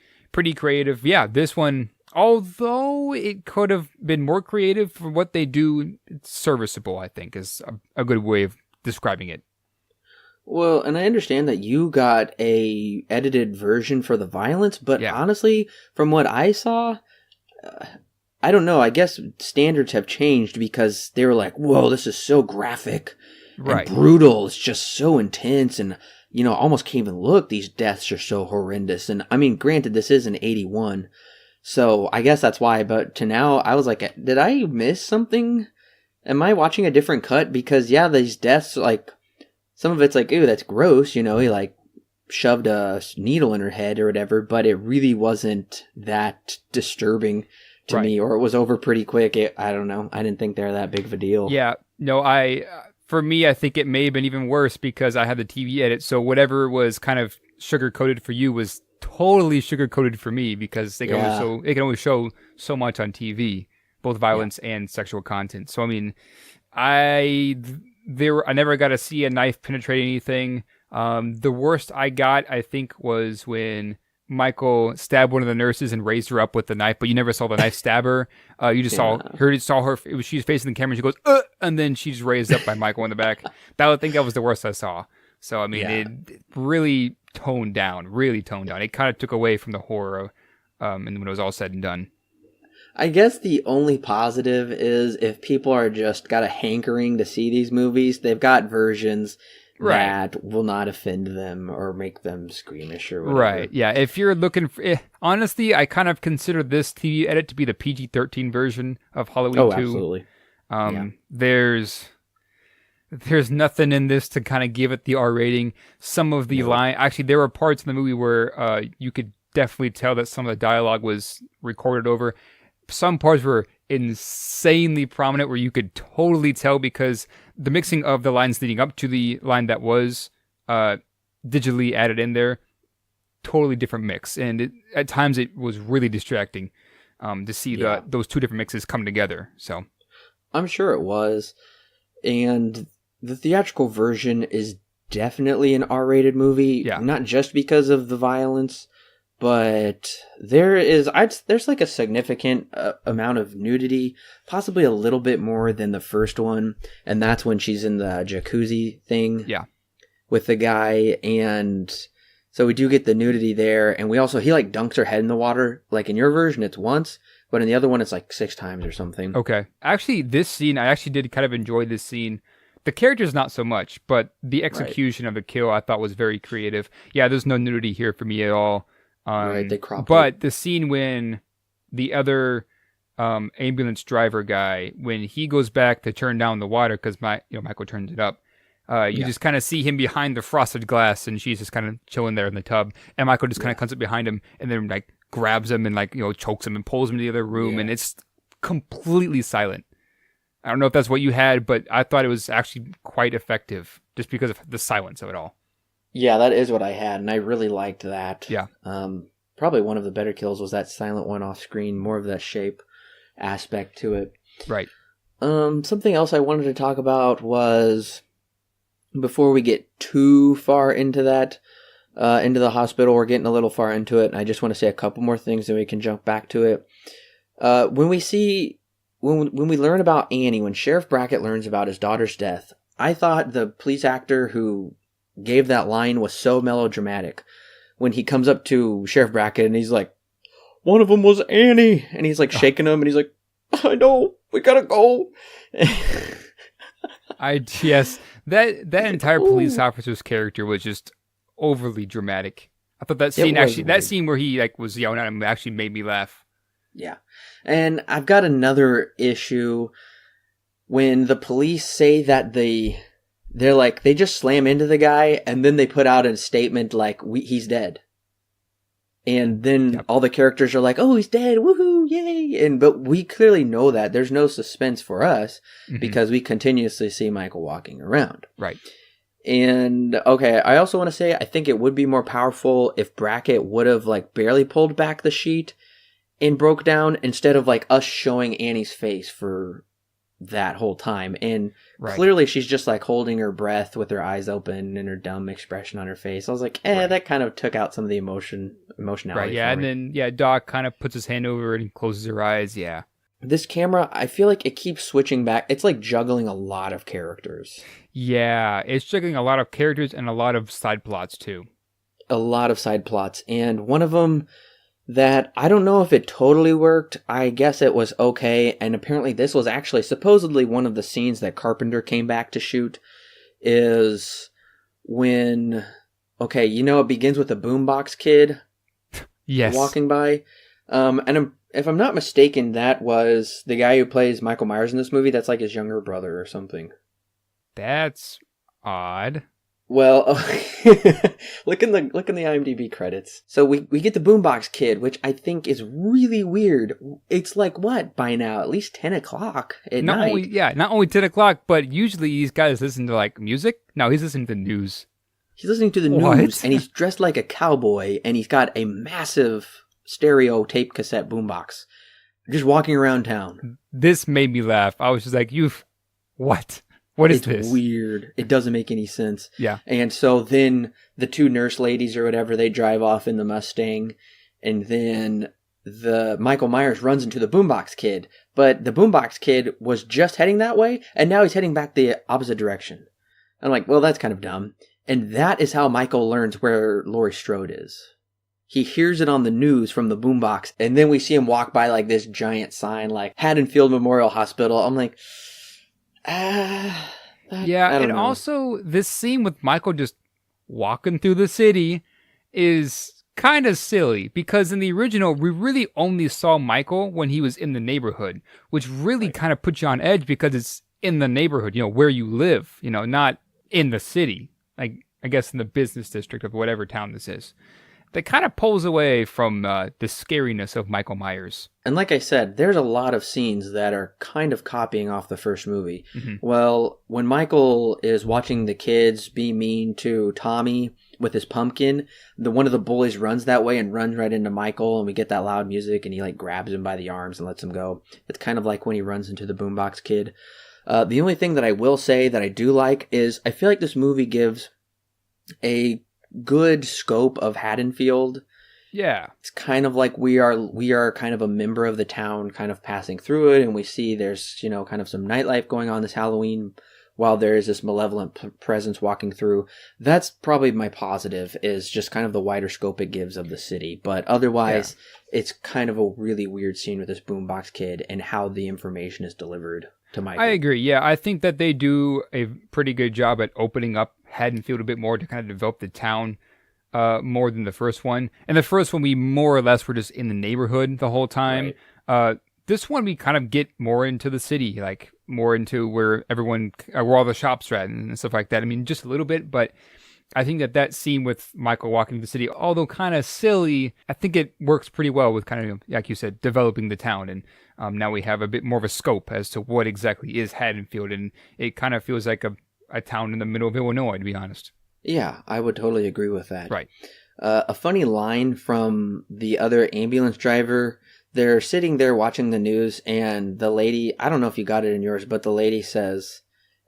Speaker 2: creative. Yeah, this one, although it could have been more creative for what they do, it's serviceable, I think, is a good way of describing it.
Speaker 1: Well, and I understand that you got a edited version for the violence, but honestly, from what I saw, I don't know. I guess standards have changed because they were like, whoa, this is so graphic and brutal. It's just so intense and, almost can't even look. These deaths are so horrendous. And I mean, granted, this is an 81, so I guess that's why. But to now, I was like, did I miss something? Am I watching a different cut? Because, yeah, these deaths, some of it's like, ooh, that's gross, he shoved a needle in her head or whatever, but it really wasn't that disturbing to me, or it was over pretty quick. I don't know. I didn't think they were that big of a deal.
Speaker 2: Yeah, no, for me, I think it may have been even worse because I had the TV edit, so whatever was kind of sugar-coated for you was totally sugar-coated for me because it can only show so much on TV, both violence and sexual content. So, I mean, I never got to see a knife penetrate anything. The worst I got, I think, was when Michael stabbed one of the nurses and raised her up with the knife, but you never saw the knife stab her. You just saw her. She was facing the camera. And she goes, and then she's raised up by Michael in the back. I think that was the worst I saw. So I mean, it really toned down. It kind of took away from the horror, and when it was all said and done.
Speaker 1: I guess the only positive is if people are just got a hankering to see these movies, they've got versions that will not offend them or make them squeamish or whatever. Right,
Speaker 2: yeah. If you're looking for... honestly, I kind of consider this TV edit to be the PG-13 version of Halloween 2.
Speaker 1: Oh, absolutely.
Speaker 2: There's nothing in this to kind of give it the R rating. Some of the line... Actually, there were parts in the movie where you could definitely tell that some of the dialogue was recorded over. Some parts were insanely prominent where you could totally tell because the mixing of the lines leading up to the line that was digitally added in there, totally different mix. And at times it was really distracting to see those two different mixes come together. So
Speaker 1: I'm sure it was. And the theatrical version is definitely an R-rated movie, not just because of the violence, but there's like a significant amount of nudity, possibly a little bit more than the first one, and that's when she's in the jacuzzi thing with the guy, and so we do get the nudity there, and he like dunks her head in the water. Like in your version it's once, but in the other one it's like 6 times or something.
Speaker 2: Okay. Actually, this scene, I actually did kind of enjoy this scene. The characters not so much, but the execution of the kill I thought was very creative. Yeah, there's no nudity here for me at all.
Speaker 1: They cropped
Speaker 2: but the scene when the other ambulance driver guy, when he goes back to turn down the water because Michael turns it up, you just kind of see him behind the frosted glass, and she's just kind of chilling there in the tub, and Michael just kind of comes up behind him and then like grabs him and like chokes him and pulls him to the other room, and it's completely silent. I don't know if that's what you had, but I thought it was actually quite effective just because of the silence of it all.
Speaker 1: Yeah, that is what I had, and I really liked that.
Speaker 2: Yeah.
Speaker 1: Probably one of the better kills was that silent one off screen, more of that shape aspect to it.
Speaker 2: Right.
Speaker 1: Something else I wanted to talk about was, before we get too far into that, into the hospital, we're getting a little far into it, and I just want to say a couple more things, and we can jump back to it. When we learn about Annie, when Sheriff Brackett learns about his daughter's death, I thought the police actor who gave that line was so melodramatic. When he comes up to Sheriff Brackett and he's like, "One of them was Annie," and he's like shaking him, and he's like, "I know, we gotta go."
Speaker 2: That entire police officer's character was just overly dramatic. I thought that scene where he like was yelling at him actually made me laugh.
Speaker 1: Yeah. And I've got another issue when the police say that they're like, they just slam into the guy and then they put out a statement like, he's dead. And then all the characters are like, "Oh, he's dead. Woohoo. Yay." But we clearly know that there's no suspense for us because we continuously see Michael walking around.
Speaker 2: Right.
Speaker 1: And okay, I also want to say, I think it would be more powerful if Brackett would have like barely pulled back the sheet and broke down instead of like us showing Annie's face for that whole time. And clearly she's just like holding her breath with her eyes open and her dumb expression on her face. I was like, that kind of took out some of the emotionality.
Speaker 2: Right, yeah, and then Doc kind of puts his hand over it and closes her eyes, yeah.
Speaker 1: This camera, I feel like it keeps switching back. It's like juggling a lot of characters.
Speaker 2: Yeah, it's juggling a lot of characters and a lot of side plots too.
Speaker 1: A lot of side plots. And one of them that I don't know if it totally worked. I guess it was okay. And apparently this was actually supposedly one of the scenes that Carpenter came back to shoot, is when, it begins with a boombox kid walking by. If I'm not mistaken, that was the guy who plays Michael Myers in this movie. That's like his younger brother or something.
Speaker 2: That's odd.
Speaker 1: Well, look in the IMDb credits. So we get the boombox kid, which I think is really weird. It's like what by now? At least 10 o'clock at night.
Speaker 2: Not only 10 o'clock, but usually these guys listen to like music. No, he's listening to the news.
Speaker 1: He's listening to the news, and he's dressed like a cowboy, and he's got a massive stereo tape cassette boombox, just walking around town.
Speaker 2: This made me laugh. I was just like, what? What is this?
Speaker 1: It's weird. It doesn't make any sense.
Speaker 2: Yeah.
Speaker 1: And so then the two nurse ladies or whatever, they drive off in the Mustang, and then the Michael Myers runs into the boombox kid, but the boombox kid was just heading that way, and now he's heading back the opposite direction. I'm like, well, that's kind of dumb. And that is how Michael learns where Laurie Strode is. He hears it on the news from the boombox, and then we see him walk by like this giant sign like Haddonfield Memorial Hospital. I'm like, I don't know.
Speaker 2: Also this scene with Michael just walking through the city is kind of silly because in the original, we really only saw Michael when he was in the neighborhood, which really kind of puts you on edge because it's in the neighborhood, where you live, not in the city. Like, I guess in the business district of whatever town this is. that kind of pulls away from the scariness of Michael Myers.
Speaker 1: And like I said, there's a lot of scenes that are kind of copying off the first movie.
Speaker 2: Mm-hmm.
Speaker 1: Well, when Michael is watching the kids be mean to Tommy with his pumpkin, one of the bullies runs that way and runs right into Michael, and we get that loud music, and he like grabs him by the arms and lets him go. It's kind of like when he runs into the boombox kid. The only thing that I will say that I do like is I feel like this movie gives a good scope of Haddonfield.
Speaker 2: Yeah.
Speaker 1: It's kind of like we are kind of a member of the town kind of passing through it, and we see there's, kind of some nightlife going on this Halloween while there is this malevolent presence walking through. That's probably my positive, is just kind of the wider scope it gives of the city. But otherwise, it's kind of a really weird scene with this boombox kid and how the information is delivered to Michael.
Speaker 2: I agree. Yeah, I think that they do a pretty good job at opening up Haddonfield a bit more to kind of develop the town more than the first one. And the first one, we more or less were just in the neighborhood the whole time.
Speaker 1: Right.
Speaker 2: This one, we kind of get more into the city, like more into where where all the shops are at and stuff like that. I mean, just a little bit, but I think that scene with Michael walking to the city, although kind of silly, I think it works pretty well with kind of, like you said, developing the town. And now we have a bit more of a scope as to what exactly is Haddonfield. And it kind of feels like a town in the middle of Illinois, to be honest.
Speaker 1: Yeah, I would totally agree with that.
Speaker 2: Right.
Speaker 1: A funny line from the other ambulance driver. They're sitting there watching the news, and the lady, I don't know if you got it in yours, but the lady says,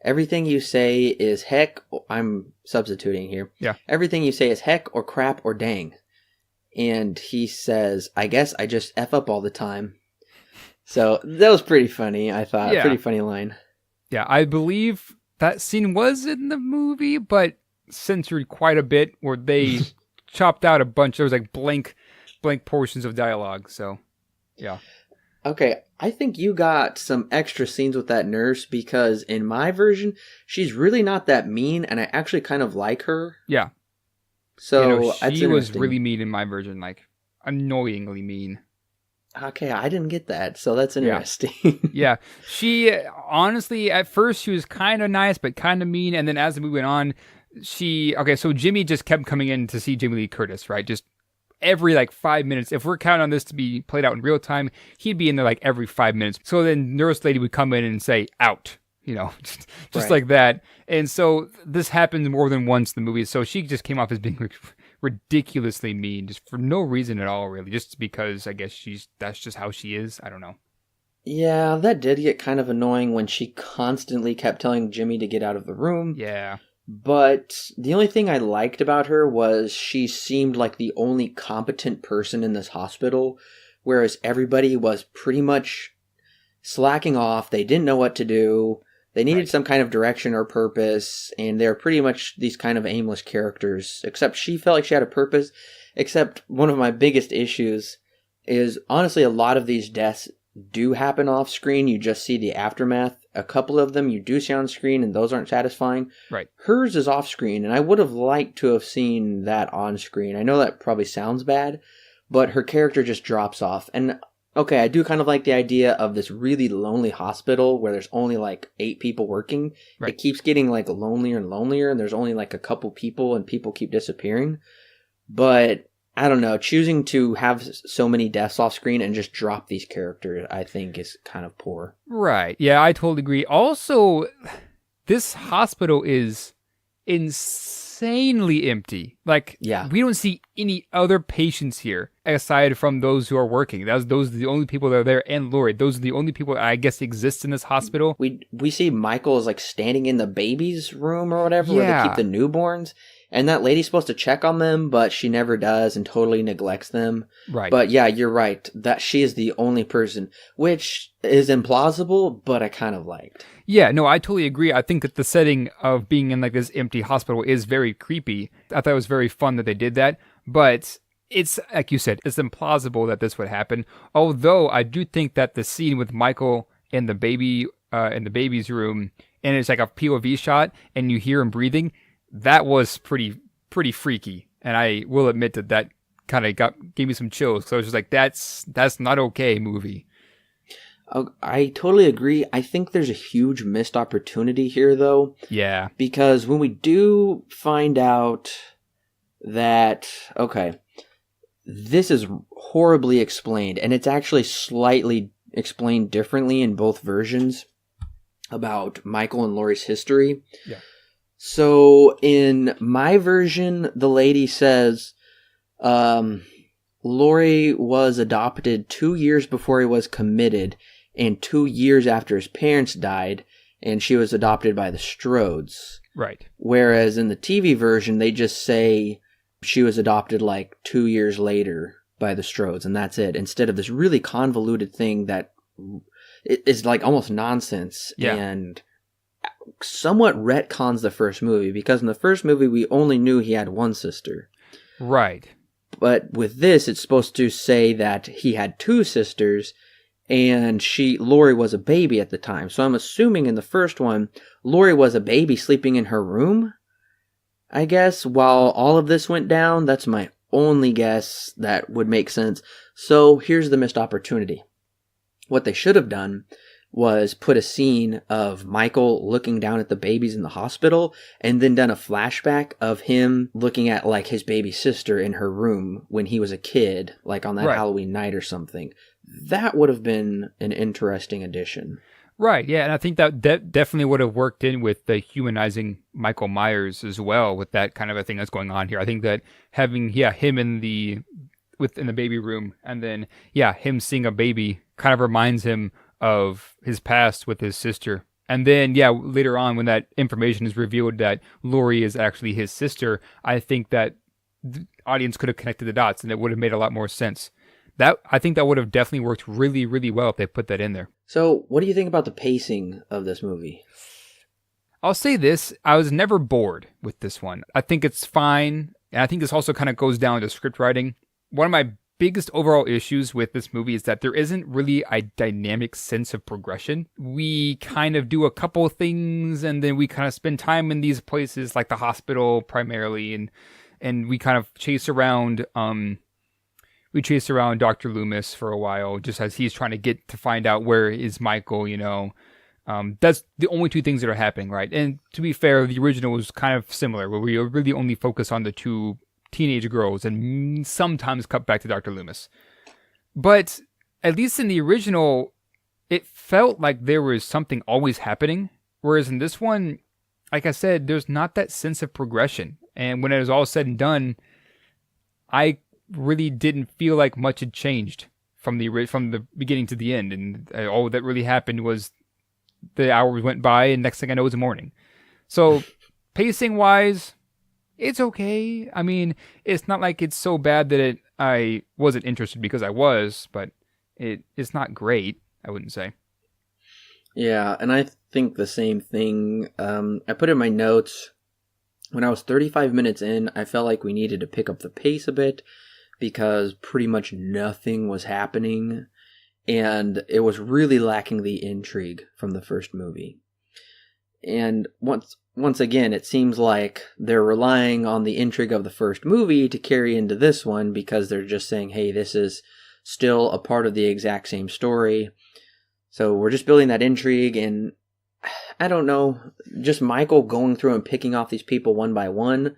Speaker 1: everything you say is heck, I'm substituting here.
Speaker 2: Yeah.
Speaker 1: Everything you say is heck or crap or dang. And he says, I guess I just F up all the time. So that was pretty funny, I thought.
Speaker 2: Yeah.
Speaker 1: Pretty funny line.
Speaker 2: Yeah, I believe that scene was in the movie, but censored quite a bit, where they chopped out a bunch. There was like blank portions of dialogue, so yeah.
Speaker 1: Okay, I think you got some extra scenes with that nurse, because in my version, she's really not that mean, and I actually kind of like her.
Speaker 2: Yeah.
Speaker 1: So
Speaker 2: she was really mean in my version, like annoyingly mean.
Speaker 1: Okay, I didn't get that, so that's interesting.
Speaker 2: Yeah. She, honestly, at first she was kind of nice, but kind of mean, and then as the movie went on, so Jimmy just kept coming in to see Jamie Lee Curtis, right? Just every 5 minutes. If we're counting on this to be played out in real time, he'd be in there every 5 minutes. So then nurse lady would come in and say, out, just
Speaker 1: right.
Speaker 2: Like that. And so this happened more than once in the movie. So she just came off as being ridiculously mean, just for no reason at all, really. Just because I guess that's just how she is. I don't know.
Speaker 1: Yeah, that did get kind of annoying when she constantly kept telling Jimmy to get out of the room.
Speaker 2: Yeah.
Speaker 1: But the only thing I liked about her was she seemed like the only competent person in this hospital, whereas everybody was pretty much slacking off. They didn't know what to do. They needed some kind of direction or purpose, and they're pretty much these kind of aimless characters, except she felt like she had a purpose. Except one of my biggest issues is, honestly, a lot of these deaths do happen off screen. You just see the aftermath. A couple of them you do see on screen, and those aren't satisfying.
Speaker 2: Right.
Speaker 1: Hers is off screen, and I would have liked to have seen that on screen. I know that probably sounds bad, but her character just drops off. And okay, I do kind of like the idea of this really lonely hospital where there's only 8 people working.
Speaker 2: Right.
Speaker 1: It keeps getting lonelier and lonelier, and there's only a couple people, and people keep disappearing. But I don't know, choosing to have so many deaths off screen and just drop these characters, I think, is kind of poor.
Speaker 2: Right. Yeah, I totally agree. Also, this hospital is insanely empty. We don't see any other patients here aside from those who are working. Those are the only people that are there, and Lori. Those are the only people that I guess exist in this hospital.
Speaker 1: We see Michael is standing in the baby's room or whatever, where they keep the newborns. And that lady's supposed to check on them, but she never does and totally neglects them.
Speaker 2: Right.
Speaker 1: But yeah, you're right. That she is the only person, which is implausible, but I kind of liked.
Speaker 2: Yeah, no, I totally agree. I think that the setting of being in this empty hospital is very creepy. I thought it was very fun that they did that. But it's, like you said, it's implausible that this would happen. Although I do think that the scene with Michael and the baby in the baby's room, and it's a POV shot, and you hear him breathing, that was pretty freaky, and I will admit that kind of gave me some chills. So I was just that's not okay, movie.
Speaker 1: I totally agree. I think there's a huge missed opportunity here, though.
Speaker 2: Yeah.
Speaker 1: Because when we do find out that, okay, this is horribly explained, and it's actually slightly explained differently in both versions about Michael and Laurie's history.
Speaker 2: Yeah.
Speaker 1: So in my version, the lady says, Laurie was adopted 2 years before he was committed and 2 years after his parents died, and she was adopted by the Strodes.
Speaker 2: Right.
Speaker 1: Whereas in the TV version, they just say she was adopted like 2 years later by the Strodes, and that's it. Instead of this really convoluted thing that is like almost nonsense and somewhat retcons the first movie, because in the first movie, we only knew he had one sister.
Speaker 2: Right.
Speaker 1: But with this, it's supposed to say that he had two sisters, and Laurie was a baby at the time. So I'm assuming in the first one, Laurie was a baby sleeping in her room, I guess, while all of this went down. That's my only guess that would make sense. So here's the missed opportunity. What they should have done was put a scene of Michael looking down at the babies in the hospital, and then done a flashback of him looking at like his baby sister in her room when he was a kid, like on that Halloween night or something. That would have been an interesting addition. Right,
Speaker 2: yeah, and I think that definitely would have worked in with the humanizing Michael Myers as well, with that kind of a thing that's going on here. I think that having him in the baby room, and then him seeing a baby kind of reminds him of his past with his sister. And then later on when that information is revealed that Laurie is actually his sister, I think that the audience could have connected the dots, and it would have made a lot more sense. I think that would have definitely worked really, really well if they put that in there.
Speaker 1: So, what do you think about the pacing of this movie?
Speaker 2: I'll say this. I was never bored with this one. I think it's fine. And I think this also kind of goes down to script writing. One of my biggest overall issues with this movie is that there isn't really a dynamic sense of progression. We kind of do a couple of things, and then we kind of spend time in these places like the hospital primarily, and we kind of chase around Dr. Loomis for a while, just as he's trying to get to find out where is Michael, That's the only two things that are happening, right? And to be fair, the original was kind of similar, where we really only focus on the two teenage girls and sometimes cut back to Dr. Loomis. But at least in the original, it felt like there was something always happening, whereas in this one, like I said, there's not that sense of progression. And when it was all said and done, I really didn't feel like much had changed from the beginning to the end, and all that really happened was the hours went by, and next thing I know, it's morning. So, pacing wise, it's okay. I mean, it's not like it's so bad that I wasn't interested, because I was, but it's not great, I wouldn't say.
Speaker 1: Yeah, and I think the same thing. I put in my notes, when I was 35 minutes in, I felt like we needed to pick up the pace a bit, because pretty much nothing was happening, and it was really lacking the intrigue from the first movie. And once again, it seems like they're relying on the intrigue of the first movie to carry into this one, because they're just saying, hey, this is still a part of the exact same story. So we're just building that intrigue, and I don't know, just Michael going through and picking off these people one by one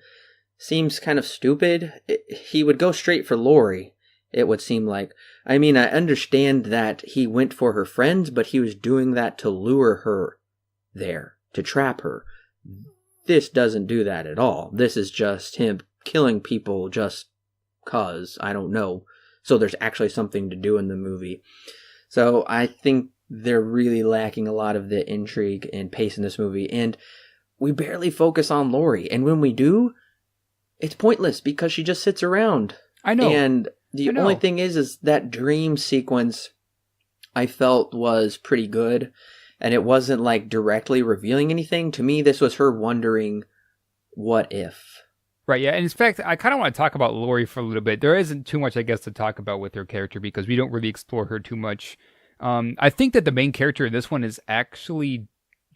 Speaker 1: seems kind of stupid. He would go straight for Laurie, it would seem like. I mean, I understand that he went for her friends, but he was doing that to lure her there, to trap her. This doesn't do that at all. This is just him killing people just cause, I don't know. So there's actually something to do in the movie. So I think they're really lacking a lot of the intrigue and pace in this movie. And we barely focus on Laurie. And when we do, it's pointless, because she just sits around.
Speaker 2: I know.
Speaker 1: And the only thing is that dream sequence I felt was pretty good. And it wasn't like directly revealing anything. To me, this was her wondering, what if?
Speaker 2: Right, yeah. And in fact, I kind of want to talk about Laurie for a little bit. There isn't too much, I guess, to talk about with her character, because we don't really explore her too much. I think that the main character in this one is actually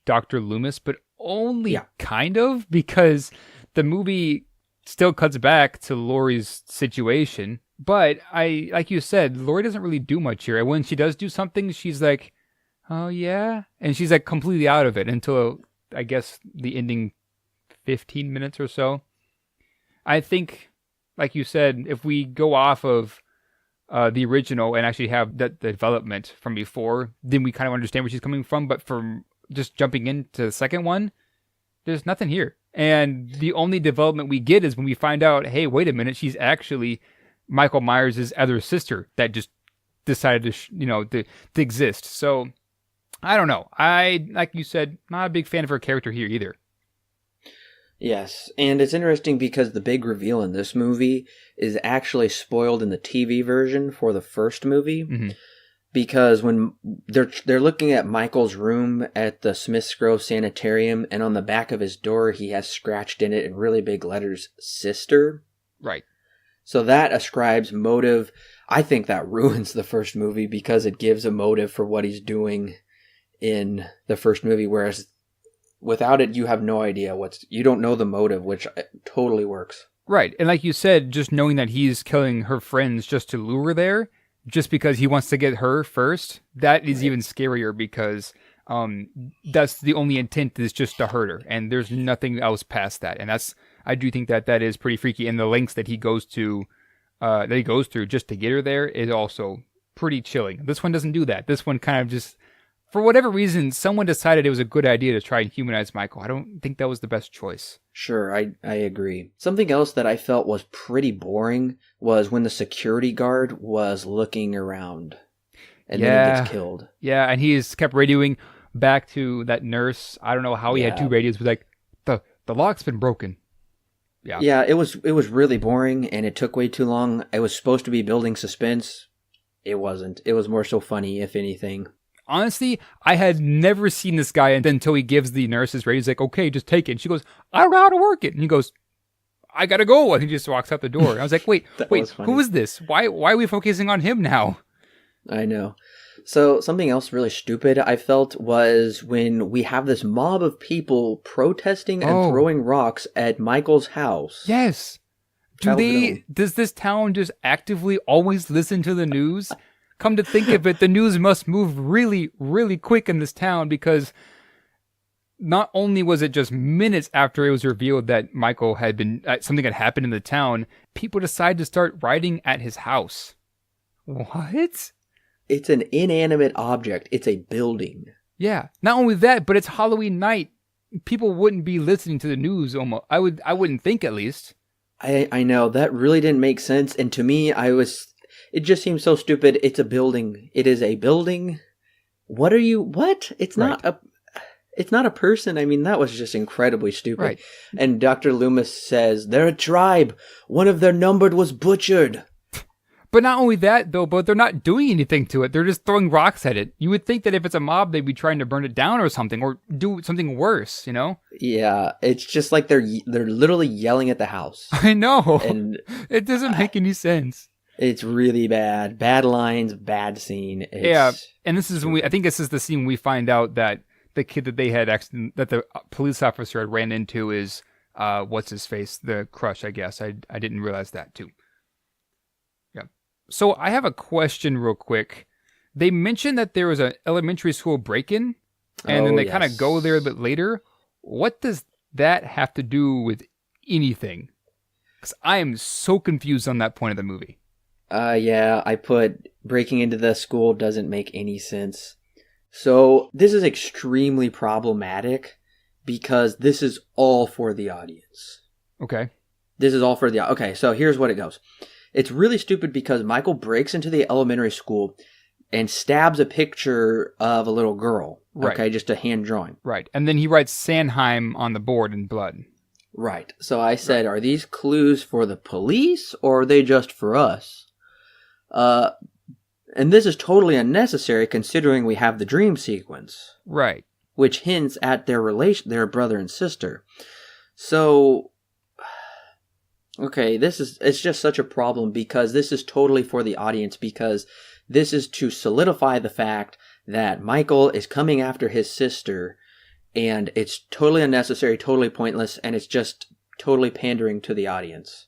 Speaker 2: Dr. Loomis, but only kind of, because the movie still cuts back to Laurie's situation. But like you said, Laurie doesn't really do much here. And when she does do something, she's like, oh yeah? And she's like completely out of it until, I guess, the ending 15 minutes or so. I think like you said, if we go off of the original and actually have that the development from before, then we kind of understand where she's coming from. But from just jumping into the second one, there's nothing here. And the only development we get is when we find out, hey, wait a minute, she's actually Michael Myers' other sister that just decided to exist. So I don't know. Like you said, not a big fan of her character here either.
Speaker 1: Yes, and it's interesting because the big reveal in this movie is actually spoiled in the TV version for the first movie.
Speaker 2: Mm-hmm.
Speaker 1: Because when they're looking at Michael's room at the Smiths Grove Sanitarium, and on the back of his door he has scratched in it in really big letters, "Sister."
Speaker 2: Right.
Speaker 1: So that ascribes motive. I think that ruins the first movie because it gives a motive for what he's doing in the first movie, whereas without it, you have no idea you don't know the motive, which totally works.
Speaker 2: Right. And like you said, just knowing that he's killing her friends just to lure her there, just because he wants to get her first, that is even scarier because that's the only intent is just to hurt her. And there's nothing else past that. And I do think that is pretty freaky. And the lengths that he goes through just to get her there is also pretty chilling. This one doesn't do that. This one kind of just, for whatever reason, someone decided it was a good idea to try and humanize Michael. I don't think that was the best choice.
Speaker 1: Sure, I agree. Something else that I felt was pretty boring was when the security guard was looking around and then he gets killed.
Speaker 2: Yeah, and he's kept radioing back to that nurse. I don't know how he had two radios. It was like, the lock's been broken. Yeah,
Speaker 1: it was really boring and it took way too long. It was supposed to be building suspense. It wasn't. It was more so funny, if anything.
Speaker 2: Honestly, I had never seen this guy until he gives the nurse his radio. He's like, okay, just take it. And she goes, I don't know how to work it. And he goes, I gotta go. And he just walks out the door. I was like, wait, who is this? Why are we focusing on him now?
Speaker 1: I know. So something else really stupid I felt was when we have this mob of people protesting and throwing rocks at Michael's house.
Speaker 2: Yes. Does this town just actively always listen to the news? Come to think of it, the news must move really, really quick in this town because not only was it just minutes after it was revealed that Michael had been, something had happened in the town, people decided to start rioting at his house. What?
Speaker 1: It's an inanimate object. It's a building.
Speaker 2: Yeah. Not only that, but it's Halloween night. People wouldn't be listening to the news almost. I wouldn't think at least.
Speaker 1: I know. That really didn't make sense. And to me, it just seems so stupid. It's a building. It is a building. What? It's not a person. I mean, that was just incredibly stupid.
Speaker 2: Right.
Speaker 1: And Dr. Loomis says, they're a tribe. One of their numbered was butchered.
Speaker 2: But not only that, though, but they're not doing anything to it. They're just throwing rocks at it. You would think that if it's a mob, they'd be trying to burn it down or something, or do something worse, you know?
Speaker 1: Yeah, it's just like they're literally yelling at the house.
Speaker 2: I know.
Speaker 1: And
Speaker 2: it doesn't make any sense.
Speaker 1: It's really bad. Bad lines, bad scene.
Speaker 2: Yeah, and this is I think this is the scene we find out that the kid that that the police officer had ran into is, what's his face? The crush, I guess. I didn't realize that too. Yeah. So I have a question real quick. They mentioned that there was an elementary school break-in, and then they kind of go there a bit later. What does that have to do with anything? Because I am so confused on that point of the movie.
Speaker 1: Yeah, I put breaking into the school doesn't make any sense. So this is extremely problematic because this is all for the audience.
Speaker 2: Okay.
Speaker 1: This is all for the... Okay, so here's what it goes. It's really stupid because Michael breaks into the elementary school and stabs a picture of a little girl.
Speaker 2: Right.
Speaker 1: Okay, just a hand drawing.
Speaker 2: Right. And then he writes Sandheim on the board in blood.
Speaker 1: Right. So I said, Are these clues for the police or are they just for us? And this is totally unnecessary considering we have the dream sequence.
Speaker 2: Right.
Speaker 1: Which hints at their their brother and sister. So, okay, it's just such a problem because this is totally for the audience because this is to solidify the fact that Michael is coming after his sister and it's totally unnecessary, totally pointless, and it's just totally pandering to the audience.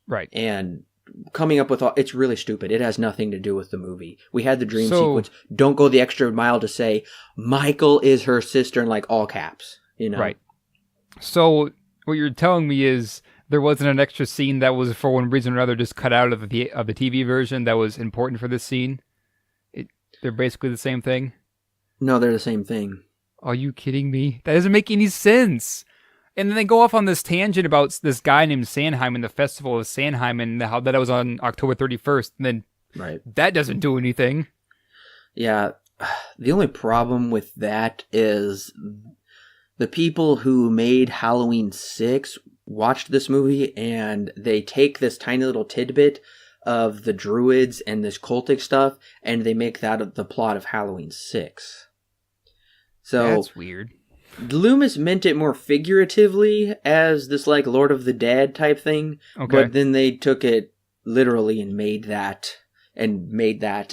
Speaker 2: Right.
Speaker 1: And coming up with it's really stupid. It has nothing to do with the movie. We had the dream sequence. Don't go the extra mile to say Michael is her sister in like all caps, you know?
Speaker 2: Right. So what you're telling me is there wasn't an extra scene that was for one reason or another just cut out of the TV version that was important for this scene. They're basically the same thing.
Speaker 1: No, they're the same thing.
Speaker 2: Are you kidding me? That doesn't make any sense. And then they go off on this tangent about this guy named Sandheim and the festival of Sandheim and how that was on October 31st. And then that doesn't do anything.
Speaker 1: Yeah. The only problem with that is the people who made Halloween 6 watched this movie and they take this tiny little tidbit of the druids and this cultic stuff and they make that the plot of Halloween 6. So
Speaker 2: that's weird.
Speaker 1: Loomis meant it more figuratively as this like Lord of the Dead type thing, but then they took it literally and made that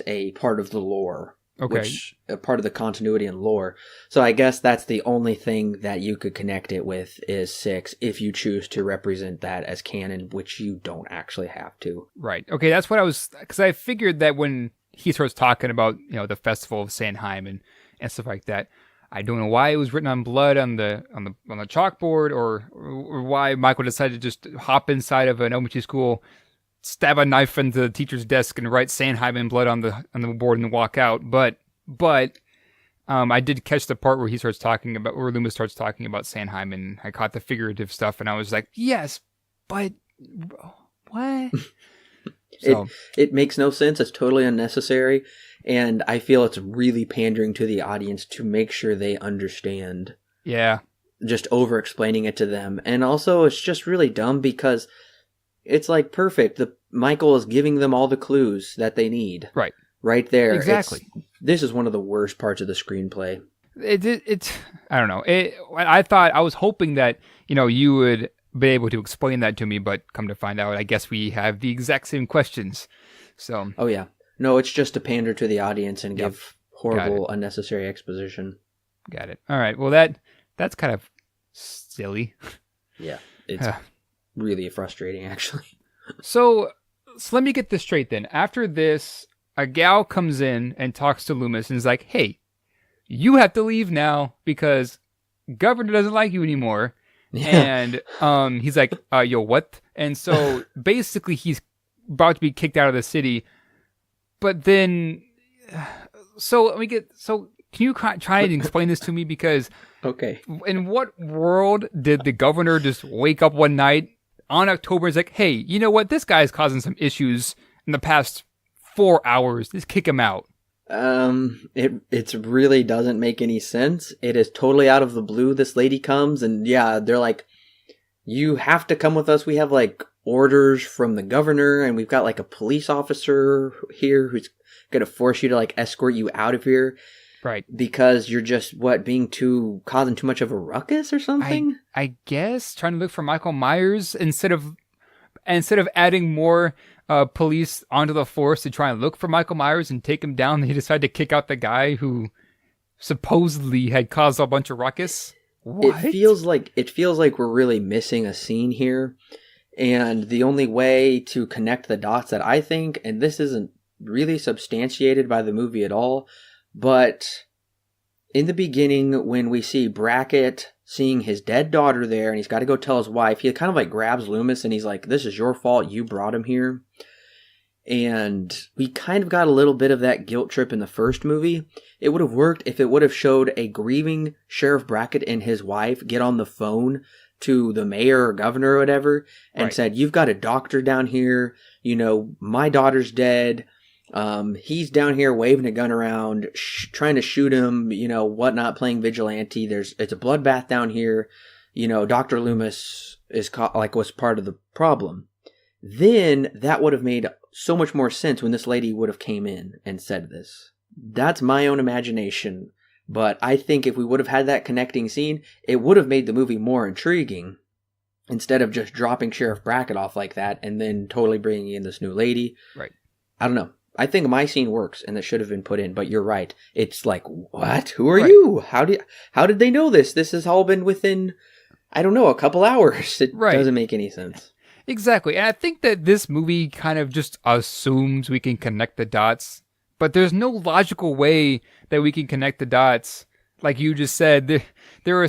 Speaker 1: a part of the lore. Which a part of the continuity and lore. So I guess that's the only thing that you could connect it with is 6 if you choose to represent that as canon, which you don't actually have to.
Speaker 2: Right. Okay, that's what I was, because I figured that when he starts talking about, the festival of Sandheim and stuff like that, I don't know why it was written on blood on the chalkboard or why Michael decided to just hop inside of an elementary school, stab a knife into the teacher's desk and write Sandheim in blood on the board and walk out. But I did catch the part where where Loomis starts talking about Sandheim, and I caught the figurative stuff, and I was like, yes, but what? So
Speaker 1: it makes no sense. It's totally unnecessary, and I feel it's really pandering to the audience to make sure they understand.
Speaker 2: Yeah.
Speaker 1: Just over explaining it to them. And also it's just really dumb because it's like perfect. Michael is giving them all the clues that they need.
Speaker 2: Right.
Speaker 1: Right there.
Speaker 2: Exactly.
Speaker 1: This is one of the worst parts of the screenplay.
Speaker 2: It's I don't know. I was hoping that, you would be able to explain that to me, but come to find out, I guess we have the exact same questions. So.
Speaker 1: Oh, yeah. No, it's just to pander to the audience and give horrible, unnecessary exposition.
Speaker 2: Got it. All right. Well, that's kind of silly.
Speaker 1: Yeah. It's really frustrating, actually.
Speaker 2: So let me get this straight then. After this, a gal comes in and talks to Loomis and is like, hey, you have to leave now because governor doesn't like you anymore. Yeah. And he's like, yo, what? And so basically he's about to be kicked out of the city. But then, can you try and explain this to me? Because in what world did the governor just wake up one night on October is like, hey, you know what? This guy's causing some issues in the past 4 hours. Just kick him out.
Speaker 1: It really doesn't make any sense. It is totally out of the blue. This lady comes and they're like, you have to come with us. We have like orders from the governor and we've got like a police officer here who's going to force you to like escort you out of here.
Speaker 2: Right.
Speaker 1: Because you're just, causing too much of a ruckus or something?
Speaker 2: I guess. Trying to look for Michael Myers instead of adding more police onto the force to try and look for Michael Myers and take him down, they decided to kick out the guy who supposedly had caused a bunch of ruckus. What?
Speaker 1: It feels like we're really missing a scene here. And the only way to connect the dots that I think, and this isn't really substantiated by the movie at all, but in the beginning, when we see Brackett seeing his dead daughter there, and he's got to go tell his wife, he kind of like grabs Loomis and he's like, this is your fault, you brought him here. And we kind of got a little bit of that guilt trip in the first movie. It would have worked if it would have showed a grieving Sheriff Brackett and his wife get on the phone to the mayor or governor or whatever and said, you've got a doctor down here, my daughter's dead. He's down here waving a gun around, trying to shoot him, whatnot, playing vigilante. It's a bloodbath down here. Dr. Loomis was part of the problem. Then that would have made so much more sense when this lady would have came in and said this. That's my own imagination. But I think if we would have had that connecting scene, it would have made the movie more intriguing instead of just dropping Sheriff Brackett off like that and then totally bringing in this new lady.
Speaker 2: Right.
Speaker 1: I don't know. I think my scene works and that should have been put in, but you're right. It's like, what? Who are you? How did they know this? This has all been within, I don't know, a couple hours. It doesn't make any sense.
Speaker 2: Exactly. And I think that this movie kind of just assumes we can connect the dots, but there's no logical way that we can connect the dots. Like you just said, I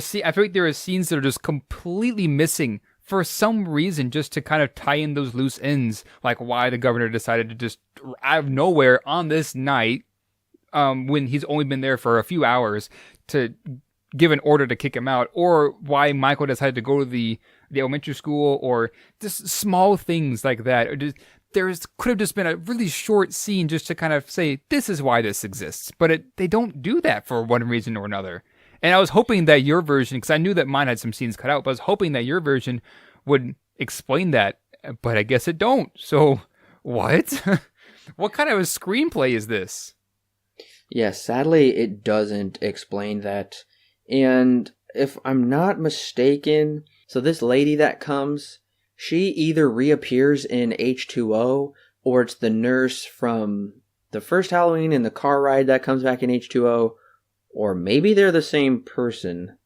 Speaker 2: feel like there are scenes that are just completely missing for some reason, just to kind of tie in those loose ends, like why the governor decided to just out of nowhere on this night, when he's only been there for a few hours, to give an order to kick him out, or why Michael decided to go to the elementary school, or just small things like that. Or just, could have just been a really short scene just to kind of say, this is why this exists. But they don't do that for one reason or another. And I was hoping that your version, because I knew that mine had some scenes cut out, but I was hoping that your version would explain that. But I guess it don't. So, what? What kind of a screenplay is this?
Speaker 1: Yeah, sadly, it doesn't explain that. And if I'm not mistaken, so this lady that comes, she either reappears in H2O, or it's the nurse from the first Halloween in the car ride that comes back in H2O, or maybe they're the same person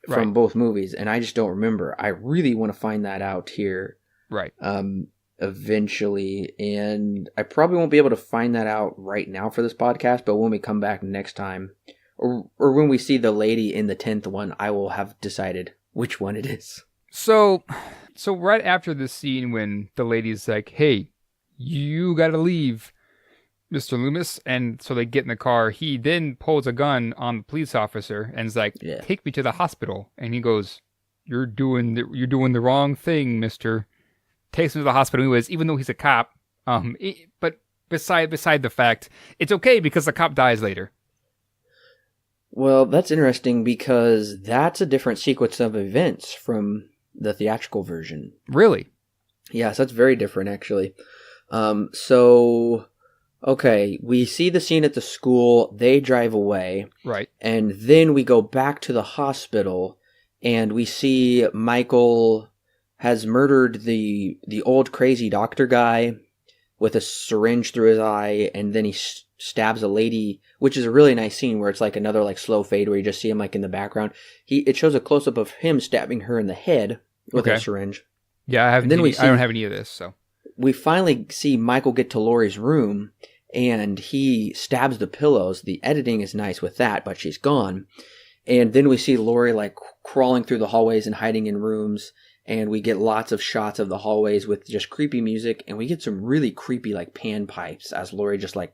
Speaker 1: from both movies, and I just don't remember. I really want to find that out here.
Speaker 2: Right.
Speaker 1: Eventually, and I probably won't be able to find that out right now for this podcast, but when we come back next time, or when we see the lady in the 10th one, I will have decided which one it is.
Speaker 2: So right after the scene when the lady's like, hey, you gotta leave, Mr. Loomis, and so they get in the car, he then pulls a gun on the police officer and is like, take me to the hospital. And he goes, you're doing the wrong thing, mister. Takes him to the hospital anyways, even though he's a cop. But beside the fact, it's okay because the cop dies later.
Speaker 1: Well, that's interesting because that's a different sequence of events from the theatrical version.
Speaker 2: Really?
Speaker 1: Yes, that's very different, actually. Okay, we see the scene at the school, they drive away.
Speaker 2: Right.
Speaker 1: And then we go back to the hospital, and we see Michael has murdered the old crazy doctor guy with a syringe through his eye, and then he stabs a lady, which is a really nice scene where it's like another like slow fade where you just see him like in the background. It shows a close-up of him stabbing her in the head with a syringe.
Speaker 2: Yeah, I don't have any of this, so.
Speaker 1: We finally see Michael get to Laurie's room, and he stabs the pillows. The editing is nice with that, but she's gone. And then we see Laurie like crawling through the hallways and hiding in rooms. And we get lots of shots of the hallways with just creepy music. And we get some really creepy like pan pipes as Laurie just like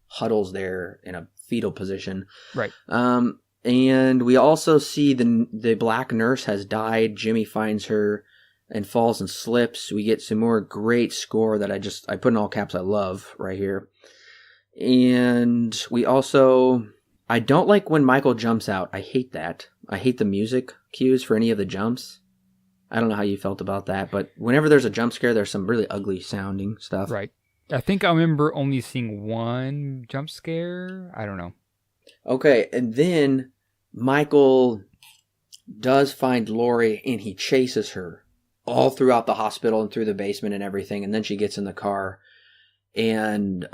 Speaker 1: huddles there in a fetal position.
Speaker 2: Right.
Speaker 1: And we also see the black nurse has died. Jimmy finds her and falls and slips. We get some more great score that I put in all caps, I love right here. And we also, I don't like when Michael jumps out. I hate that. I hate the music cues for any of the jumps. I don't know how you felt about that, but whenever there's a jump scare, there's some really ugly sounding stuff.
Speaker 2: Right. I think I remember only seeing one jump scare. I don't know.
Speaker 1: Okay, and then Michael does find Laurie, and he chases her all throughout the hospital and through the basement and everything, and then she gets in the car. And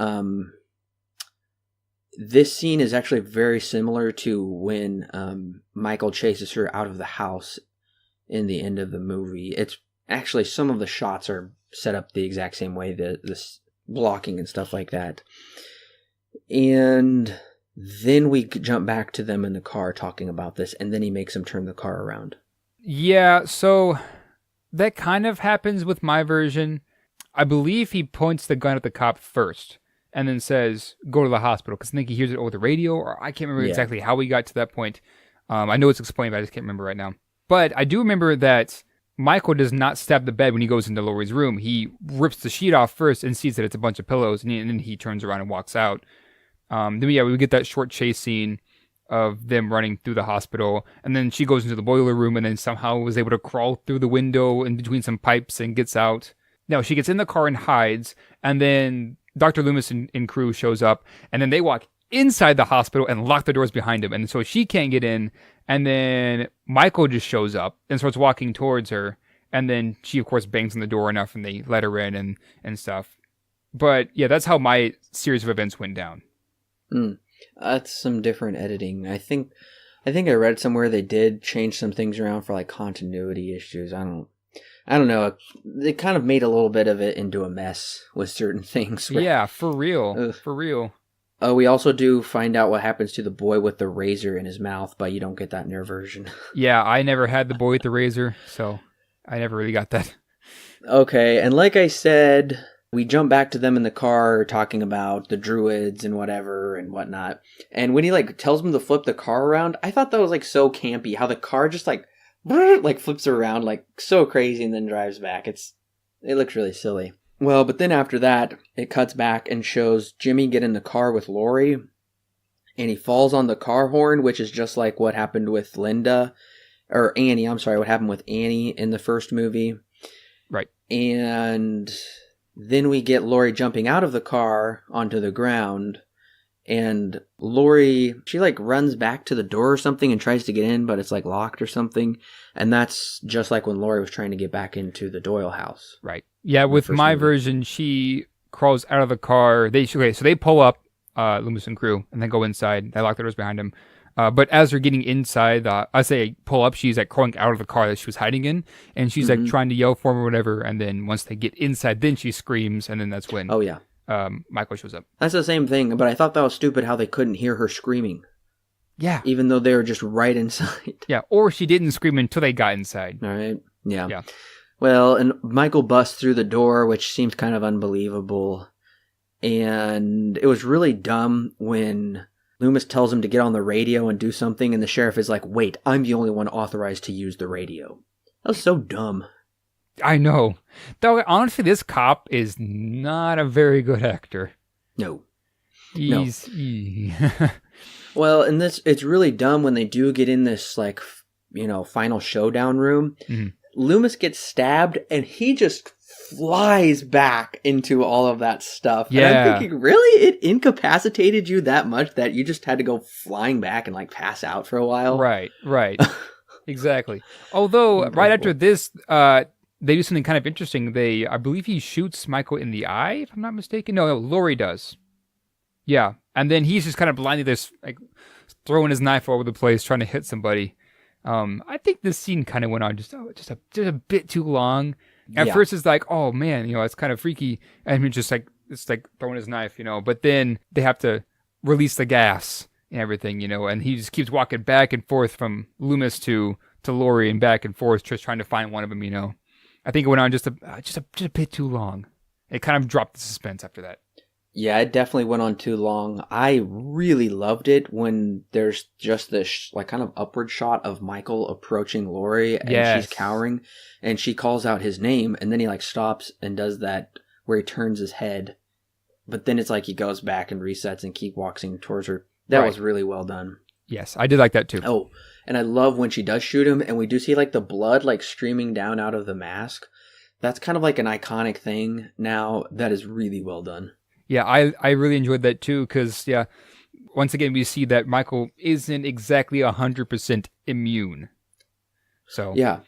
Speaker 1: this scene is actually very similar to when Michael chases her out of the house in the end of the movie. It's actually, some of the shots are set up the exact same way, this blocking and stuff like that. And then we jump back to them in the car talking about this, and then he makes them turn the car around.
Speaker 2: Yeah, so that kind of happens with my version. I believe he points the gun at the cop first and then says, go to the hospital, because I think he hears it over the radio, or I can't remember exactly how we got to that point. I know it's explained, but I just can't remember right now. But I do remember that Michael does not stab the bed when he goes into Laurie's room. He rips the sheet off first and sees that it's a bunch of pillows, and then he turns around and walks out. Then we get that short chase scene of them running through the hospital, and then she goes into the boiler room and then somehow was able to crawl through the window in between some pipes and gets out. No, she gets in the car and hides, and then Dr. Loomis and crew shows up, and then they walk inside the hospital and lock the doors behind him, and so she can't get in. And then Michael just shows up and starts walking towards her. And then she, of course, bangs on the door enough and they let her in and stuff. But yeah, that's how my series of events went down.
Speaker 1: That's some different editing. I think I read somewhere they did change some things around for like continuity issues. I don't know. They kind of made a little bit of it into a mess with certain things.
Speaker 2: Yeah, for real. For real.
Speaker 1: We also do find out what happens to the boy with the razor in his mouth, but you don't get that in your version.
Speaker 2: Yeah, I never had the boy with the razor, so I never really got that.
Speaker 1: Okay, and like I said, we jump back to them in the car talking about the druids and whatever and whatnot. And when he like tells them to flip the car around, I thought that was like so campy. How the car just like flips around like so crazy and then drives back. It looks really silly. Well, but then after that, it cuts back and shows Jimmy get in the car with Lori, and he falls on the car horn, which is just like what happened with Linda, or Annie. I'm sorry, what happened with Annie in the first movie.
Speaker 2: Right.
Speaker 1: And then we get Lori jumping out of the car onto the ground, and Lori, she like runs back to the door or something and tries to get in, but it's like locked or something. And that's just like when Lori was trying to get back into the Doyle house.
Speaker 2: Right. Yeah, with my version, she crawls out of the car. So they pull up, Loomis and crew, and then go inside. They lock the doors behind them. But as they're getting inside, I say pull up, she's like crawling out of the car that she was hiding in, and she's like trying to yell for him or whatever. And then once they get inside, then she screams, and then that's when Michael shows up.
Speaker 1: That's the same thing, but I thought that was stupid how they couldn't hear her screaming.
Speaker 2: Yeah.
Speaker 1: Even though they were just right inside.
Speaker 2: Yeah, or she didn't scream until they got inside.
Speaker 1: All right. Yeah.
Speaker 2: Yeah.
Speaker 1: Well, and Michael busts through the door, which seems kind of unbelievable. And it was really dumb when Loomis tells him to get on the radio and do something, and the sheriff is like, wait, I'm the only one authorized to use the radio. That was so dumb.
Speaker 2: I know. Though, honestly, this cop is not a very good actor.
Speaker 1: No.
Speaker 2: He's...
Speaker 1: Well, and it's really dumb when they do get in this, like, final showdown room. Mm-hmm. Loomis gets stabbed, and he just flies back into all of that stuff.
Speaker 2: Yeah.
Speaker 1: And I'm thinking, really? It incapacitated you that much that you just had to go flying back and, like, pass out for a while?
Speaker 2: Right. Exactly. Although, right after this, they do something kind of interesting. I believe he shoots Michael in the eye, if I'm not mistaken. No, Lori does. Yeah. And then he's just kind of blindly just like throwing his knife all over the place, trying to hit somebody. I think this scene kind of went on just a bit too long. At first, it's like, oh man, it's kind of freaky, and it's like throwing his knife, But then they have to release the gas and everything, and he just keeps walking back and forth from Loomis to Lori and back and forth, just trying to find one of them. I think it went on just a bit too long. It kind of dropped the suspense after that.
Speaker 1: Yeah, it definitely went on too long. I really loved it when there's just this like kind of upward shot of Michael approaching Lori, and she's cowering, and she calls out his name, and then he like stops and does that where he turns his head, but then it's like he goes back and resets and keep walking towards her. That was really well done.
Speaker 2: Yes, I did like that too.
Speaker 1: Oh, and I love when she does shoot him, and we do see like the blood like streaming down out of the mask. That's kind of like an iconic thing now. That is really well done.
Speaker 2: Yeah, I really enjoyed that too, because, once again, we see that Michael isn't exactly 100% immune. So
Speaker 1: yeah,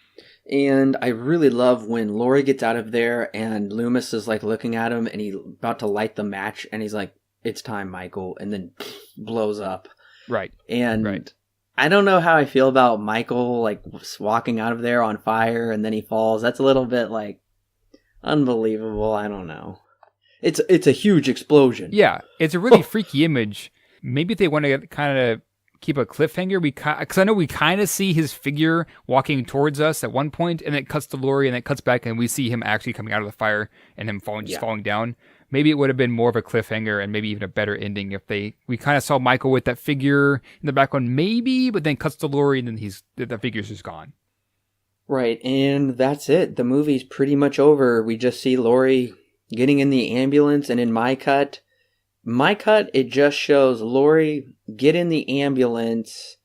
Speaker 1: and I really love when Lori gets out of there and Loomis is like looking at him and he's about to light the match and he's like, it's time, Michael, and then blows up.
Speaker 2: Right.
Speaker 1: And I don't know how I feel about Michael like walking out of there on fire and then he falls. That's a little bit like unbelievable. I don't know. It's a huge explosion.
Speaker 2: Yeah, it's a really freaky image. Maybe if they want to kind of keep a cliffhanger, because I know we kind of see his figure walking towards us at one point, and it cuts to Lori, and it cuts back, and we see him actually coming out of the fire, and him falling down. Maybe it would have been more of a cliffhanger, and maybe even a better ending if we kind of saw Michael with that figure in the background, maybe, but then cuts to Lori, and then the figure's just gone.
Speaker 1: Right, and that's it. The movie's pretty much over. We just see Lori getting in the ambulance, and in my cut, it just shows Lori get in the ambulance,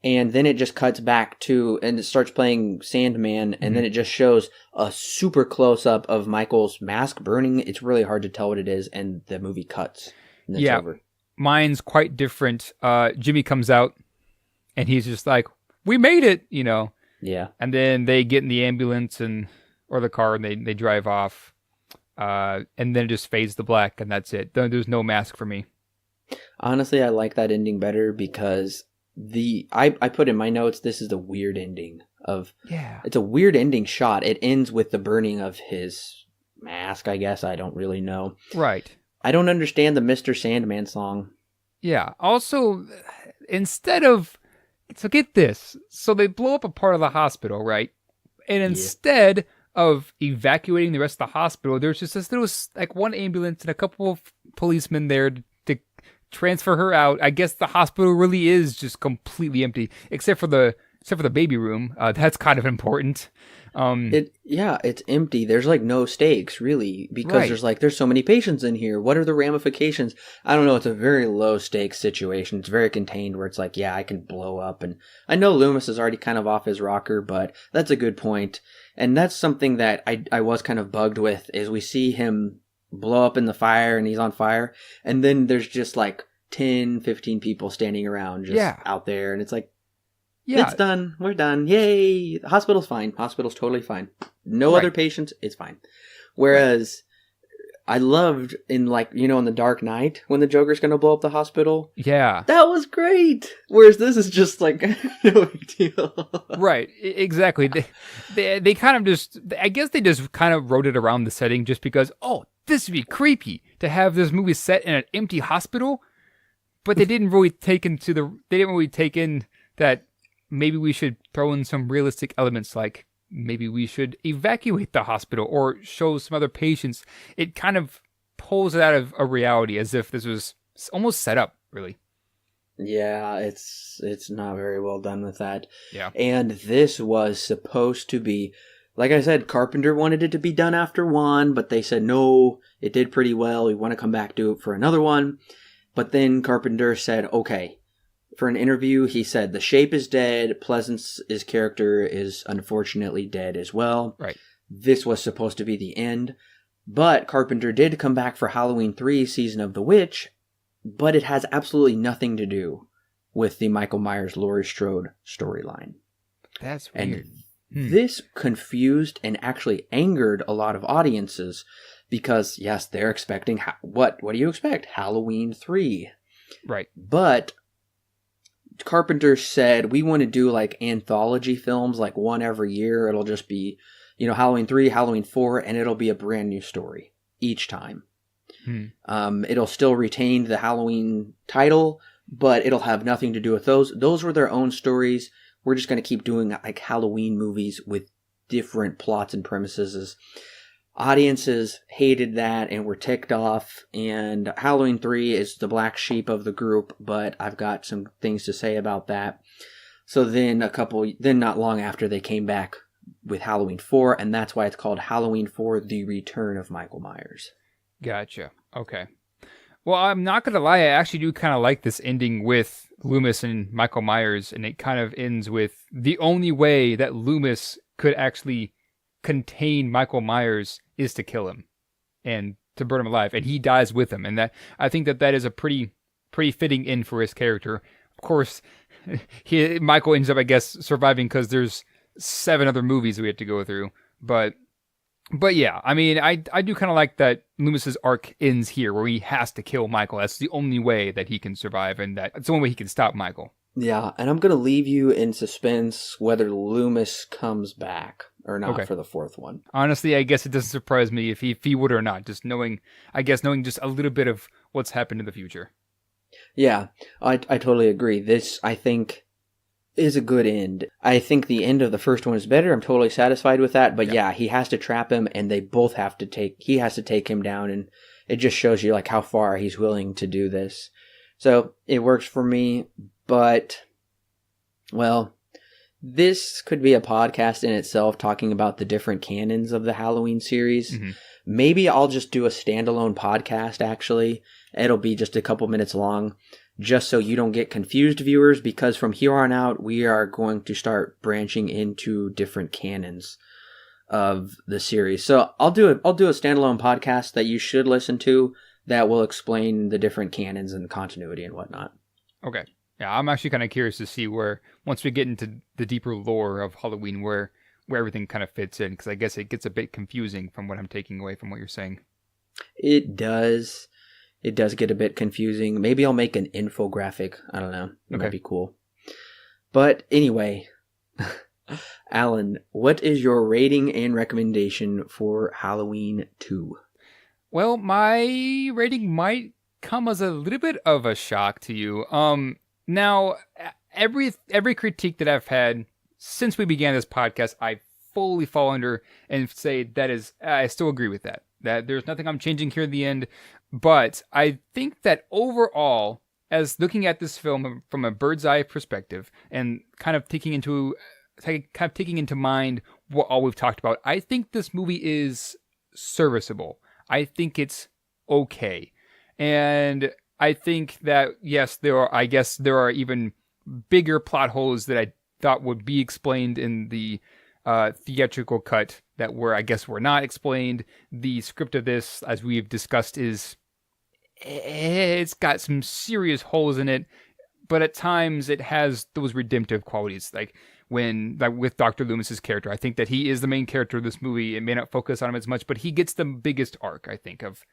Speaker 1: and then it just cuts back to, and it starts playing Sandman, and then it just shows a super close-up of Michael's mask burning. It's really hard to tell what it is, and the movie cuts. And it's over.
Speaker 2: Mine's quite different. Jimmy comes out, and he's just like, we made it,
Speaker 1: Yeah.
Speaker 2: And then they get in the ambulance or the car, and they drive off. And then it just fades to black, and that's it. There's no mask for me.
Speaker 1: Honestly, I like that ending better because I put in my notes, this is the weird ending of... Yeah. It's a weird ending shot. It ends with the burning of his mask, I guess. I don't really know.
Speaker 2: Right.
Speaker 1: I don't understand the Mr. Sandman song.
Speaker 2: Yeah. Also, instead of... So get this. So they blow up a part of the hospital, right? And
Speaker 1: Yeah.
Speaker 2: instead of evacuating the rest of the hospital, there's just this little, like, one ambulance and a couple of policemen there to transfer her out. I guess the hospital really is just completely empty, except for the baby room. That's kind of important.
Speaker 1: It's empty. There's like no stakes really, because
Speaker 2: Right.
Speaker 1: there's so many patients in here. What are the ramifications? I don't know. It's a very low stakes situation. It's very contained where it's like, yeah, I can blow up. And I know Loomis is already kind of off his rocker, but that's a good point. And that's something that I was kind of bugged with, is we see him blow up in the fire and he's on fire. And then there's just like 10, 15 people standing around just out there. And it's like,
Speaker 2: Yeah.
Speaker 1: it's done. We're done. Yay. The hospital's fine. Hospital's totally fine. No other patients. It's fine. Whereas I loved in in the Dark Knight when the Joker's going to blow up the hospital.
Speaker 2: Yeah.
Speaker 1: That was great. Whereas this is just like no big deal.
Speaker 2: Right. Exactly. They kind of just, I guess they just kind of wrote it around the setting just because, oh, this would be creepy to have this movie set in an empty hospital. But they didn't really take in that maybe we should throw in some realistic elements, like maybe we should evacuate the hospital or show some other patients. It kind of pulls it out of a reality as if this was almost set up, really.
Speaker 1: Yeah, it's not very well done with that.
Speaker 2: Yeah.
Speaker 1: And this was supposed to be, like I said, Carpenter wanted it to be done after one, but they said, no, it did pretty well. We want to come back to it for another one. But then Carpenter said, okay. For an interview, he said, the shape is dead. Pleasance's character is unfortunately dead as well.
Speaker 2: Right.
Speaker 1: This was supposed to be the end. But Carpenter did come back for Halloween 3 Season of the Witch, but it has absolutely nothing to do with the Michael Myers Laurie Strode storyline.
Speaker 2: That's weird.
Speaker 1: And this confused and actually angered a lot of audiences because, yes, they're expecting, what do you expect? Halloween 3.
Speaker 2: Right.
Speaker 1: But Carpenter said, we want to do like anthology films, like one every year. It'll just be, Halloween 3, Halloween 4, and it'll be a brand new story each time. It'll still retain the Halloween title, but it'll have nothing to do with those. Those were their own stories. We're just going to keep doing like Halloween movies with different plots and premises. Audiences hated that and were ticked off, and Halloween 3 is the black sheep of the group, but I've got some things to say about that. So then not long after, they came back with Halloween 4, and that's why it's called Halloween 4, The Return of Michael Myers.
Speaker 2: Gotcha. Okay. Well, I'm not going to lie, I actually do kind of like this ending with Loomis and Michael Myers, and it kind of ends with the only way that Loomis could actually contain Michael Myers is to kill him and to burn him alive, and he dies with him. And that, I think that is a pretty fitting end for his character. Of course, Michael ends up, I guess, surviving because there's 7 other movies we have to go through. But yeah, I mean, I do kind of like that Loomis's arc ends here, where he has to kill Michael. That's the only way that he can survive, and that's the only way he can stop Michael.
Speaker 1: Yeah, and I'm going to leave you in suspense whether Loomis comes back or not for the 4th one.
Speaker 2: Honestly, I guess it doesn't surprise me if he would or not, just knowing just a little bit of what's happened in the future.
Speaker 1: Yeah, I totally agree. This, I think, is a good end. I think the end of the first one is better. I'm totally satisfied with that. But yeah, he has to trap him, and they both have to he has to take him down, and it just shows you like how far he's willing to do this. So it works for me, but, well, this could be a podcast in itself talking about the different canons of the Halloween series. Mm-hmm. Maybe I'll just do a standalone podcast, actually. It'll be just a couple minutes long, just so you don't get confused, viewers, because from here on out, we are going to start branching into different canons of the series. So I'll do a standalone podcast that you should listen to that will explain the different canons and continuity and whatnot.
Speaker 2: Okay. Yeah, I'm actually kind of curious to see where, once we get into the deeper lore of Halloween, where everything kind of fits in, because I guess it gets a bit confusing from what I'm taking away from what you're saying.
Speaker 1: It does. It does get a bit confusing. Maybe I'll make an infographic. I don't know. It might be cool. But anyway, Alan, what is your rating and recommendation for Halloween 2?
Speaker 2: Well, my rating might come as a little bit of a shock to you. Now, every critique that I've had since we began this podcast, I fully fall under and say that is, I still agree with that. That there's nothing I'm changing here at the end. But I think that overall, as looking at this film from a bird's eye perspective and kind of taking into mind what all we've talked about, I think this movie is serviceable. I think it's okay. And I think that, yes, there are even bigger plot holes that I thought would be explained in the theatrical cut that were not explained. The script of this, as we've discussed, it's got some serious holes in it, but at times it has those redemptive qualities, like with Dr. Loomis's character. I think that he is the main character of this movie. It may not focus on him as much, but he gets the biggest arc, I think, of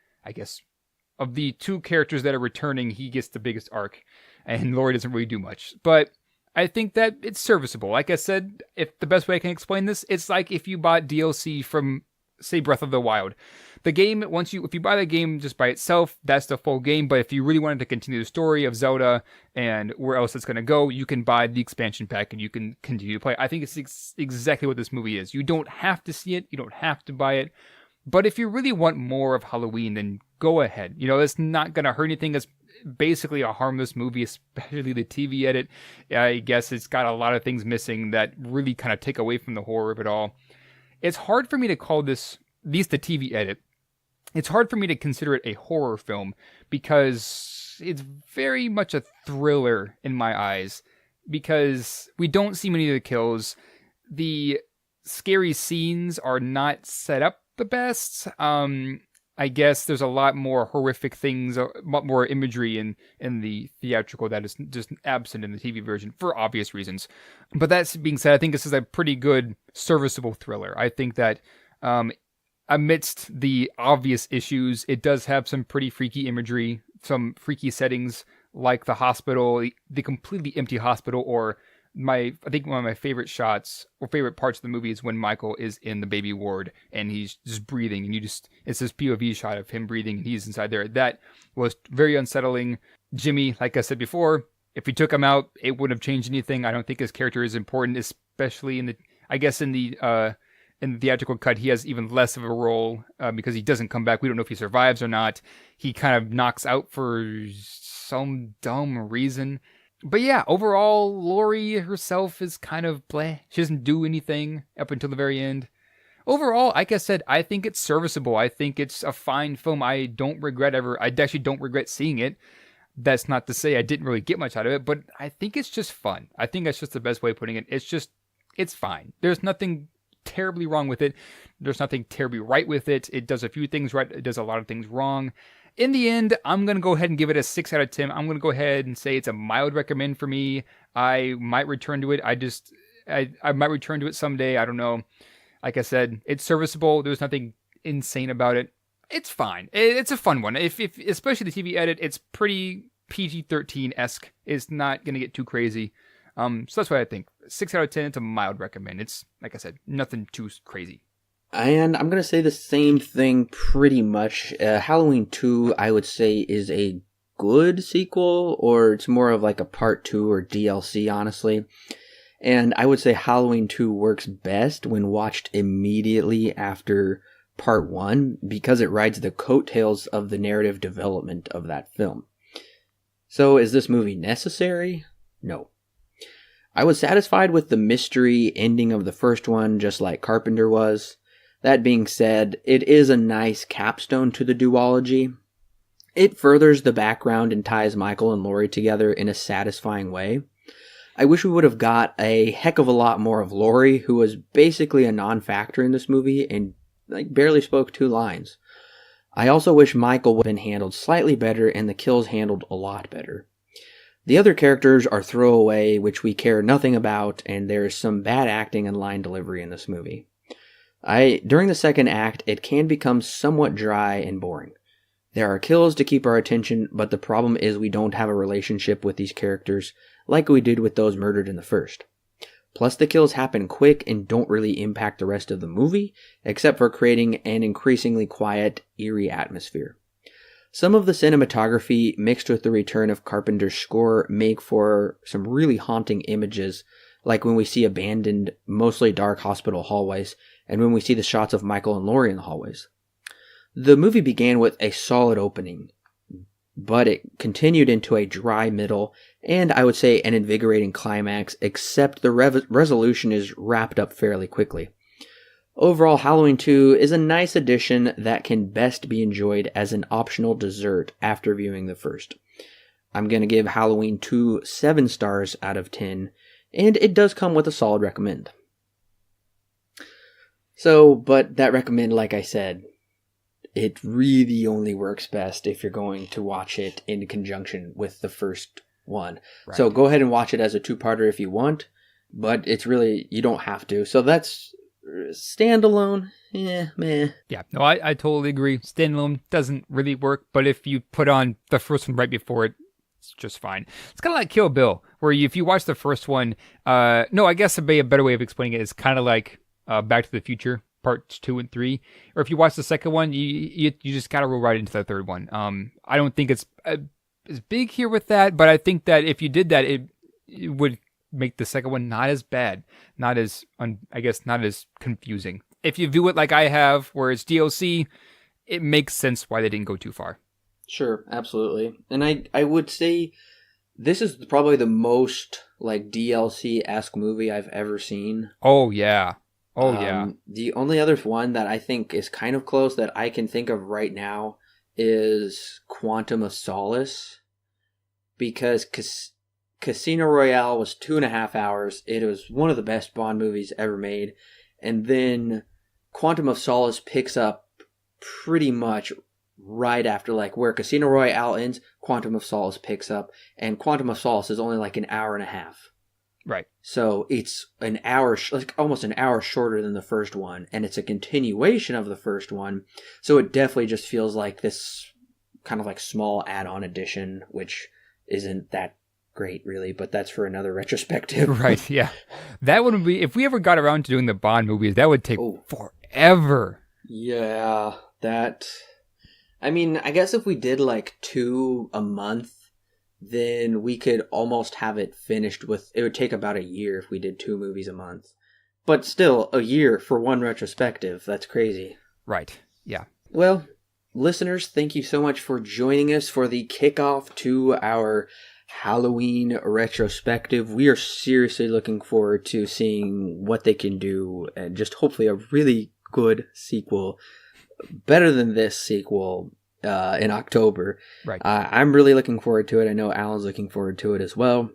Speaker 2: the two characters that are returning, he gets the biggest arc, and Laurie doesn't really do much. But I think that it's serviceable. Like I said, if the best way I can explain this, it's like if you bought DLC from, say, Breath of the Wild. The game, if you buy the game just by itself, that's the full game. But if you really wanted to continue the story of Zelda and where else it's going to go, you can buy the expansion pack and you can continue to play. I think it's exactly what this movie is. You don't have to see it. You don't have to buy it. But if you really want more of Halloween, then go ahead. It's not going to hurt anything. It's basically a harmless movie, especially the TV edit. I guess it's got a lot of things missing that really kind of take away from the horror of it all. It's hard for me to call this, at least the TV edit, it's hard for me to consider it a horror film because it's very much a thriller in my eyes, because we don't see many of the kills. The scary scenes are not set up the best. I guess there's a lot more horrific things, a lot more imagery in the theatrical that is just absent in the TV version for obvious reasons. But that being said, I think this is a pretty good, serviceable thriller. I think that amidst the obvious issues, it does have some pretty freaky imagery, some freaky settings like the hospital, the completely empty hospital, or I think one of my favorite shots or favorite parts of the movie is when Michael is in the baby ward and he's just breathing, and it's this POV shot of him breathing and he's inside there. That was very unsettling. Jimmy, like I said before, if we took him out, it wouldn't have changed anything. I don't think his character is important, especially in the theatrical cut, he has even less of a role because he doesn't come back. We don't know if he survives or not. He kind of knocks out for some dumb reason. But yeah, overall, Laurie herself is kind of bleh. She doesn't do anything up until the very end. Overall, like I said, I think it's serviceable. I think it's a fine film. I actually don't regret seeing it. That's not to say I didn't really get much out of it, but I think it's just fun. I think that's just the best way of putting it. It's fine. There's nothing terribly wrong with it. There's nothing terribly right with it. It does a few things right. It does a lot of things wrong. In the end, I'm going to go ahead and give it a 6 out of 10. I'm going to go ahead and say it's a mild recommend for me. I might return to it. I might return to it someday. I don't know. Like I said, it's serviceable. There's nothing insane about it. It's fine. It's a fun one. If especially the TV edit, it's pretty PG-13-esque. It's not going to get too crazy. So that's what I think. 6 out of 10, it's a mild recommend. It's, like I said, nothing too crazy.
Speaker 1: And I'm going to say the same thing pretty much. Halloween 2, I would say, is a good sequel, or it's more of like a part 2 or DLC, honestly. And I would say Halloween 2 works best when watched immediately after part 1, because it rides the coattails of the narrative development of that film. So is this movie necessary? No. I was satisfied with the mystery ending of the first one, just like Carpenter was. That being said, it is a nice capstone to the duology. It furthers the background and ties Michael and Laurie together in a satisfying way. I wish we would have got a heck of a lot more of Laurie, who was basically a non-factor in this movie and barely spoke 2 lines. I also wish Michael would have been handled slightly better and the kills handled a lot better. The other characters are throwaway, which we care nothing about, and there is some bad acting and line delivery in this movie. During the second act, it can become somewhat dry and boring. There are kills to keep our attention, but the problem is we don't have a relationship with these characters like we did with those murdered in the first. Plus, the kills happen quick and don't really impact the rest of the movie, except for creating an increasingly quiet, eerie atmosphere. Some of the cinematography, mixed with the return of Carpenter's score, make for some really haunting images like when we see abandoned, mostly dark hospital hallways, and when we see the shots of Michael and Laurie in the hallways. The movie began with a solid opening, but it continued into a dry middle, and I would say an invigorating climax, except the resolution is wrapped up fairly quickly. Overall, Halloween 2 is a nice addition that can best be enjoyed as an optional dessert after viewing the first. I'm going to give Halloween 2 7 stars out of 10, and it does come with a solid recommend. So, but that recommend, like I said, it really only works best if you're going to watch it in conjunction with the first one. Right. So go ahead and watch it as a two-parter if you want, but it's really, you don't have to. So that's standalone. Meh.
Speaker 2: Yeah, no, I totally agree. Standalone doesn't really work, but if you put on the first one right before it, it's just fine. It's kind of like Kill Bill, where if you watch the first one, no, I guess a better way of explaining it is kind of like Back to the Future, parts 2 and 3. Or if you watch the second one, you just gotta roll right into the third one. I don't think it's as big here with that, but I think that if you did that, it would make the second one not as bad, not as confusing. If you view it like I have, where it's DLC, it makes sense why they didn't go too far.
Speaker 1: Sure, absolutely. And I would say this is probably the most like DLC-esque movie I've ever seen.
Speaker 2: Oh, yeah. Yeah.
Speaker 1: The only other one that I think is kind of close that I can think of right now is Quantum of Solace. Because Casino Royale was 2.5 hours. It was one of the best Bond movies ever made. And then Quantum of Solace picks up pretty much right after, like, where Casino Royale ends, Quantum of Solace picks up, and Quantum of Solace is only like an hour and a half.
Speaker 2: Right.
Speaker 1: So it's an hour, like almost an hour shorter than the first one, and it's a continuation of the first one. So it definitely just feels like this kind of like small add-on edition, which isn't that great, really, but that's for another retrospective.
Speaker 2: Right, yeah. That would be, if we ever got around to doing the Bond movies, that would take forever.
Speaker 1: Yeah, I mean, I guess if we did like 2 a month, then we could almost have it finished it would take about a year if we did 2 movies a month. But still, a year for one retrospective, that's crazy.
Speaker 2: Right, yeah.
Speaker 1: Well, listeners, thank you so much for joining us for the kickoff to our Halloween retrospective. We are seriously looking forward to seeing what they can do, and just hopefully a really good sequel, better than this sequel, in October.
Speaker 2: Right.
Speaker 1: I'm really looking forward to it. I know Alan's looking forward to it as well.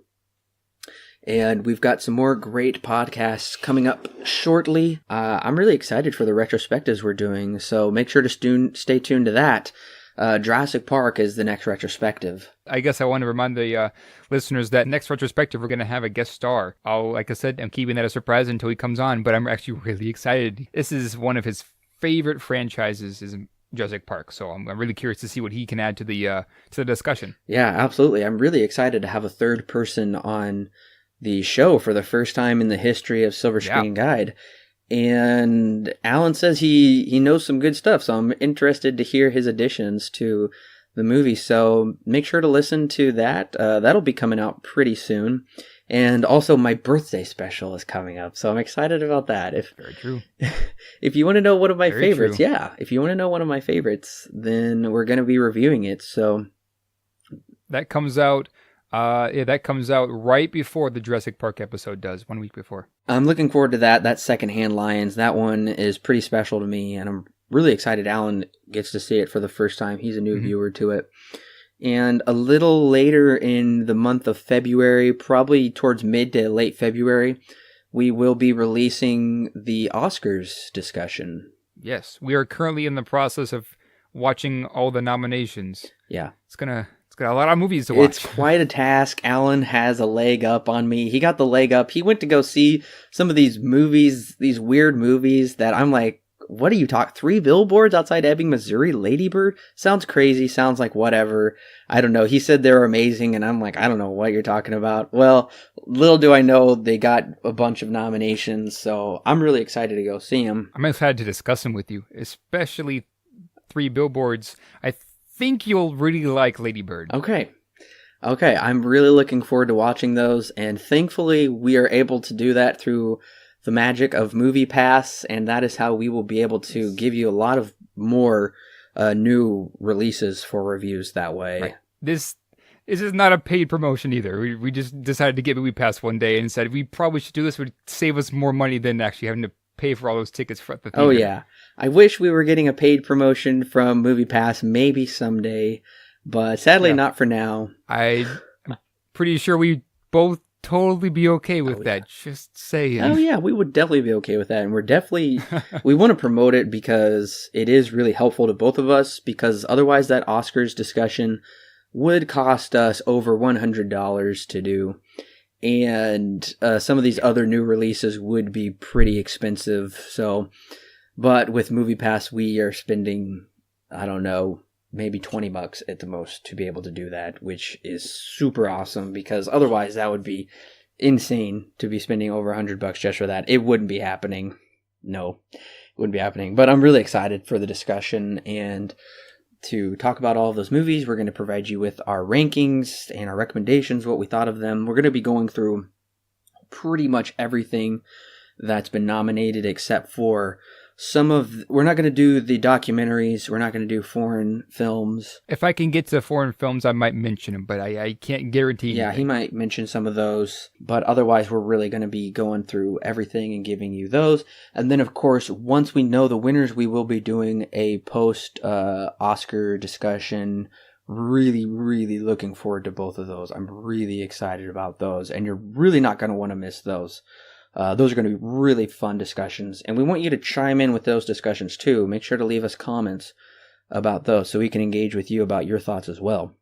Speaker 1: And we've got some more great podcasts coming up shortly. I'm really excited for the retrospectives we're doing, so make sure to stay tuned to that. Jurassic Park is the next retrospective.
Speaker 2: I guess I want to remind the listeners that next retrospective we're going to have a guest star. Like I said, I'm keeping that a surprise until he comes on, but I'm actually really excited. This is one of his favorite franchises, is Jurassic Park, so I'm really curious to see what he can add to the discussion.
Speaker 1: Yeah, absolutely. I'm really excited to have a third person on the show for the first time in the history of Silver Screen Guide. And Alan says he knows some good stuff, so I'm interested to hear his additions to the movie. So make sure to listen to that. That'll be coming out pretty soon. And also my birthday special is coming up, so I'm excited about that.
Speaker 2: Very true.
Speaker 1: If you want to know one of my
Speaker 2: Very
Speaker 1: favorites,
Speaker 2: true.
Speaker 1: if you want to know one of my favorites, then we're going to be reviewing it. So
Speaker 2: that comes out. That comes out right before the Jurassic Park episode does, 1 week before.
Speaker 1: I'm looking forward to that. That Secondhand Lions, that one is pretty special to me, and I'm really excited Alan gets to see it for the first time. He's a new viewer to it. And a little later in the month of February, probably towards mid to late February, we will be releasing the Oscars discussion.
Speaker 2: Yes, we are currently in the process of watching all the nominations.
Speaker 1: Yeah.
Speaker 2: It's got a lot of movies to watch.
Speaker 1: It's quite a task. Alan has a leg up on me. He got the leg up. He went to go see some of these movies, these weird movies that I'm like, what are you talking? 3 billboards outside Ebbing, Missouri? Lady Bird? Sounds crazy. Sounds like whatever. I don't know. He said they were amazing, and I'm like, I don't know what you're talking about. Well, little do I know they got a bunch of nominations, so I'm really excited to go see them.
Speaker 2: I'm excited to discuss them with you, especially 3 billboards. I think you'll really like Lady Bird.
Speaker 1: Okay. Okay, I'm really looking forward to watching those, and thankfully we are able to do that through the magic of Movie Pass, and that is how we will be able to give you a lot of more new releases for reviews that way.
Speaker 2: Right. This is not a paid promotion either. We just decided to get Movie Pass one day and said we probably should do this. It would save us more money than actually having to pay for all those tickets for the theater.
Speaker 1: Oh yeah, I wish we were getting a paid promotion from Movie Pass maybe someday, but sadly not for now.
Speaker 2: I'm pretty sure we both totally be okay with that. Yeah. Just saying.
Speaker 1: Oh yeah, we would definitely be okay with that, and we're definitely we want to promote it because it is really helpful to both of us. Because otherwise, that Oscars discussion would cost us over $100 to do, and some of these other new releases would be pretty expensive. So, but with Movie Pass, we are spending, I don't know, maybe $20 at the most to be able to do that, which is super awesome, because otherwise that would be insane to be spending over $100 just for that. It wouldn't be happening. No, it wouldn't be happening. But I'm really excited for the discussion and to talk about all of those movies. We're going to provide you with our rankings and our recommendations, what we thought of them. We're going to be going through pretty much everything that's been nominated except for we're not going to do the documentaries. We're not going to do foreign films.
Speaker 2: If I can get to foreign films, I might mention them, but I can't guarantee anything.
Speaker 1: Yeah, he might mention some of those, but otherwise we're really going to be going through everything and giving you those. And then, of course, once we know the winners, we will be doing a post-Oscar discussion. Really, really looking forward to both of those. I'm really excited about those, and you're really not going to want to miss those. Those are going to be really fun discussions, and we want you to chime in with those discussions too. Make sure to leave us comments about those so we can engage with you about your thoughts as well.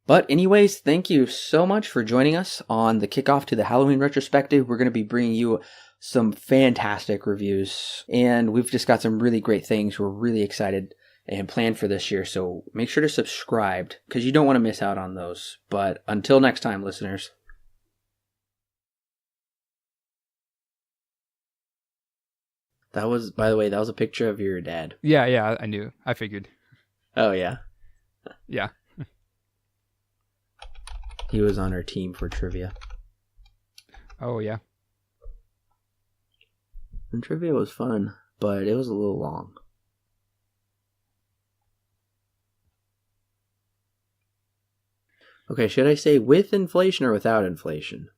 Speaker 1: But anyways, thank you so much for joining us on the kickoff to the Halloween retrospective. We're going to be bringing you some fantastic reviews, and we've just got some really great things we're really excited and planned for this year, so make sure to subscribe because you don't want to miss out on those. But until next time, listeners. That was, by the way, that was a picture of your dad.
Speaker 2: Yeah, I knew. I figured.
Speaker 1: Oh, yeah?
Speaker 2: Yeah.
Speaker 1: He was on our team for trivia.
Speaker 2: Oh, yeah.
Speaker 1: And trivia was fun, but it was a little long. Okay, should I say with inflation or without inflation?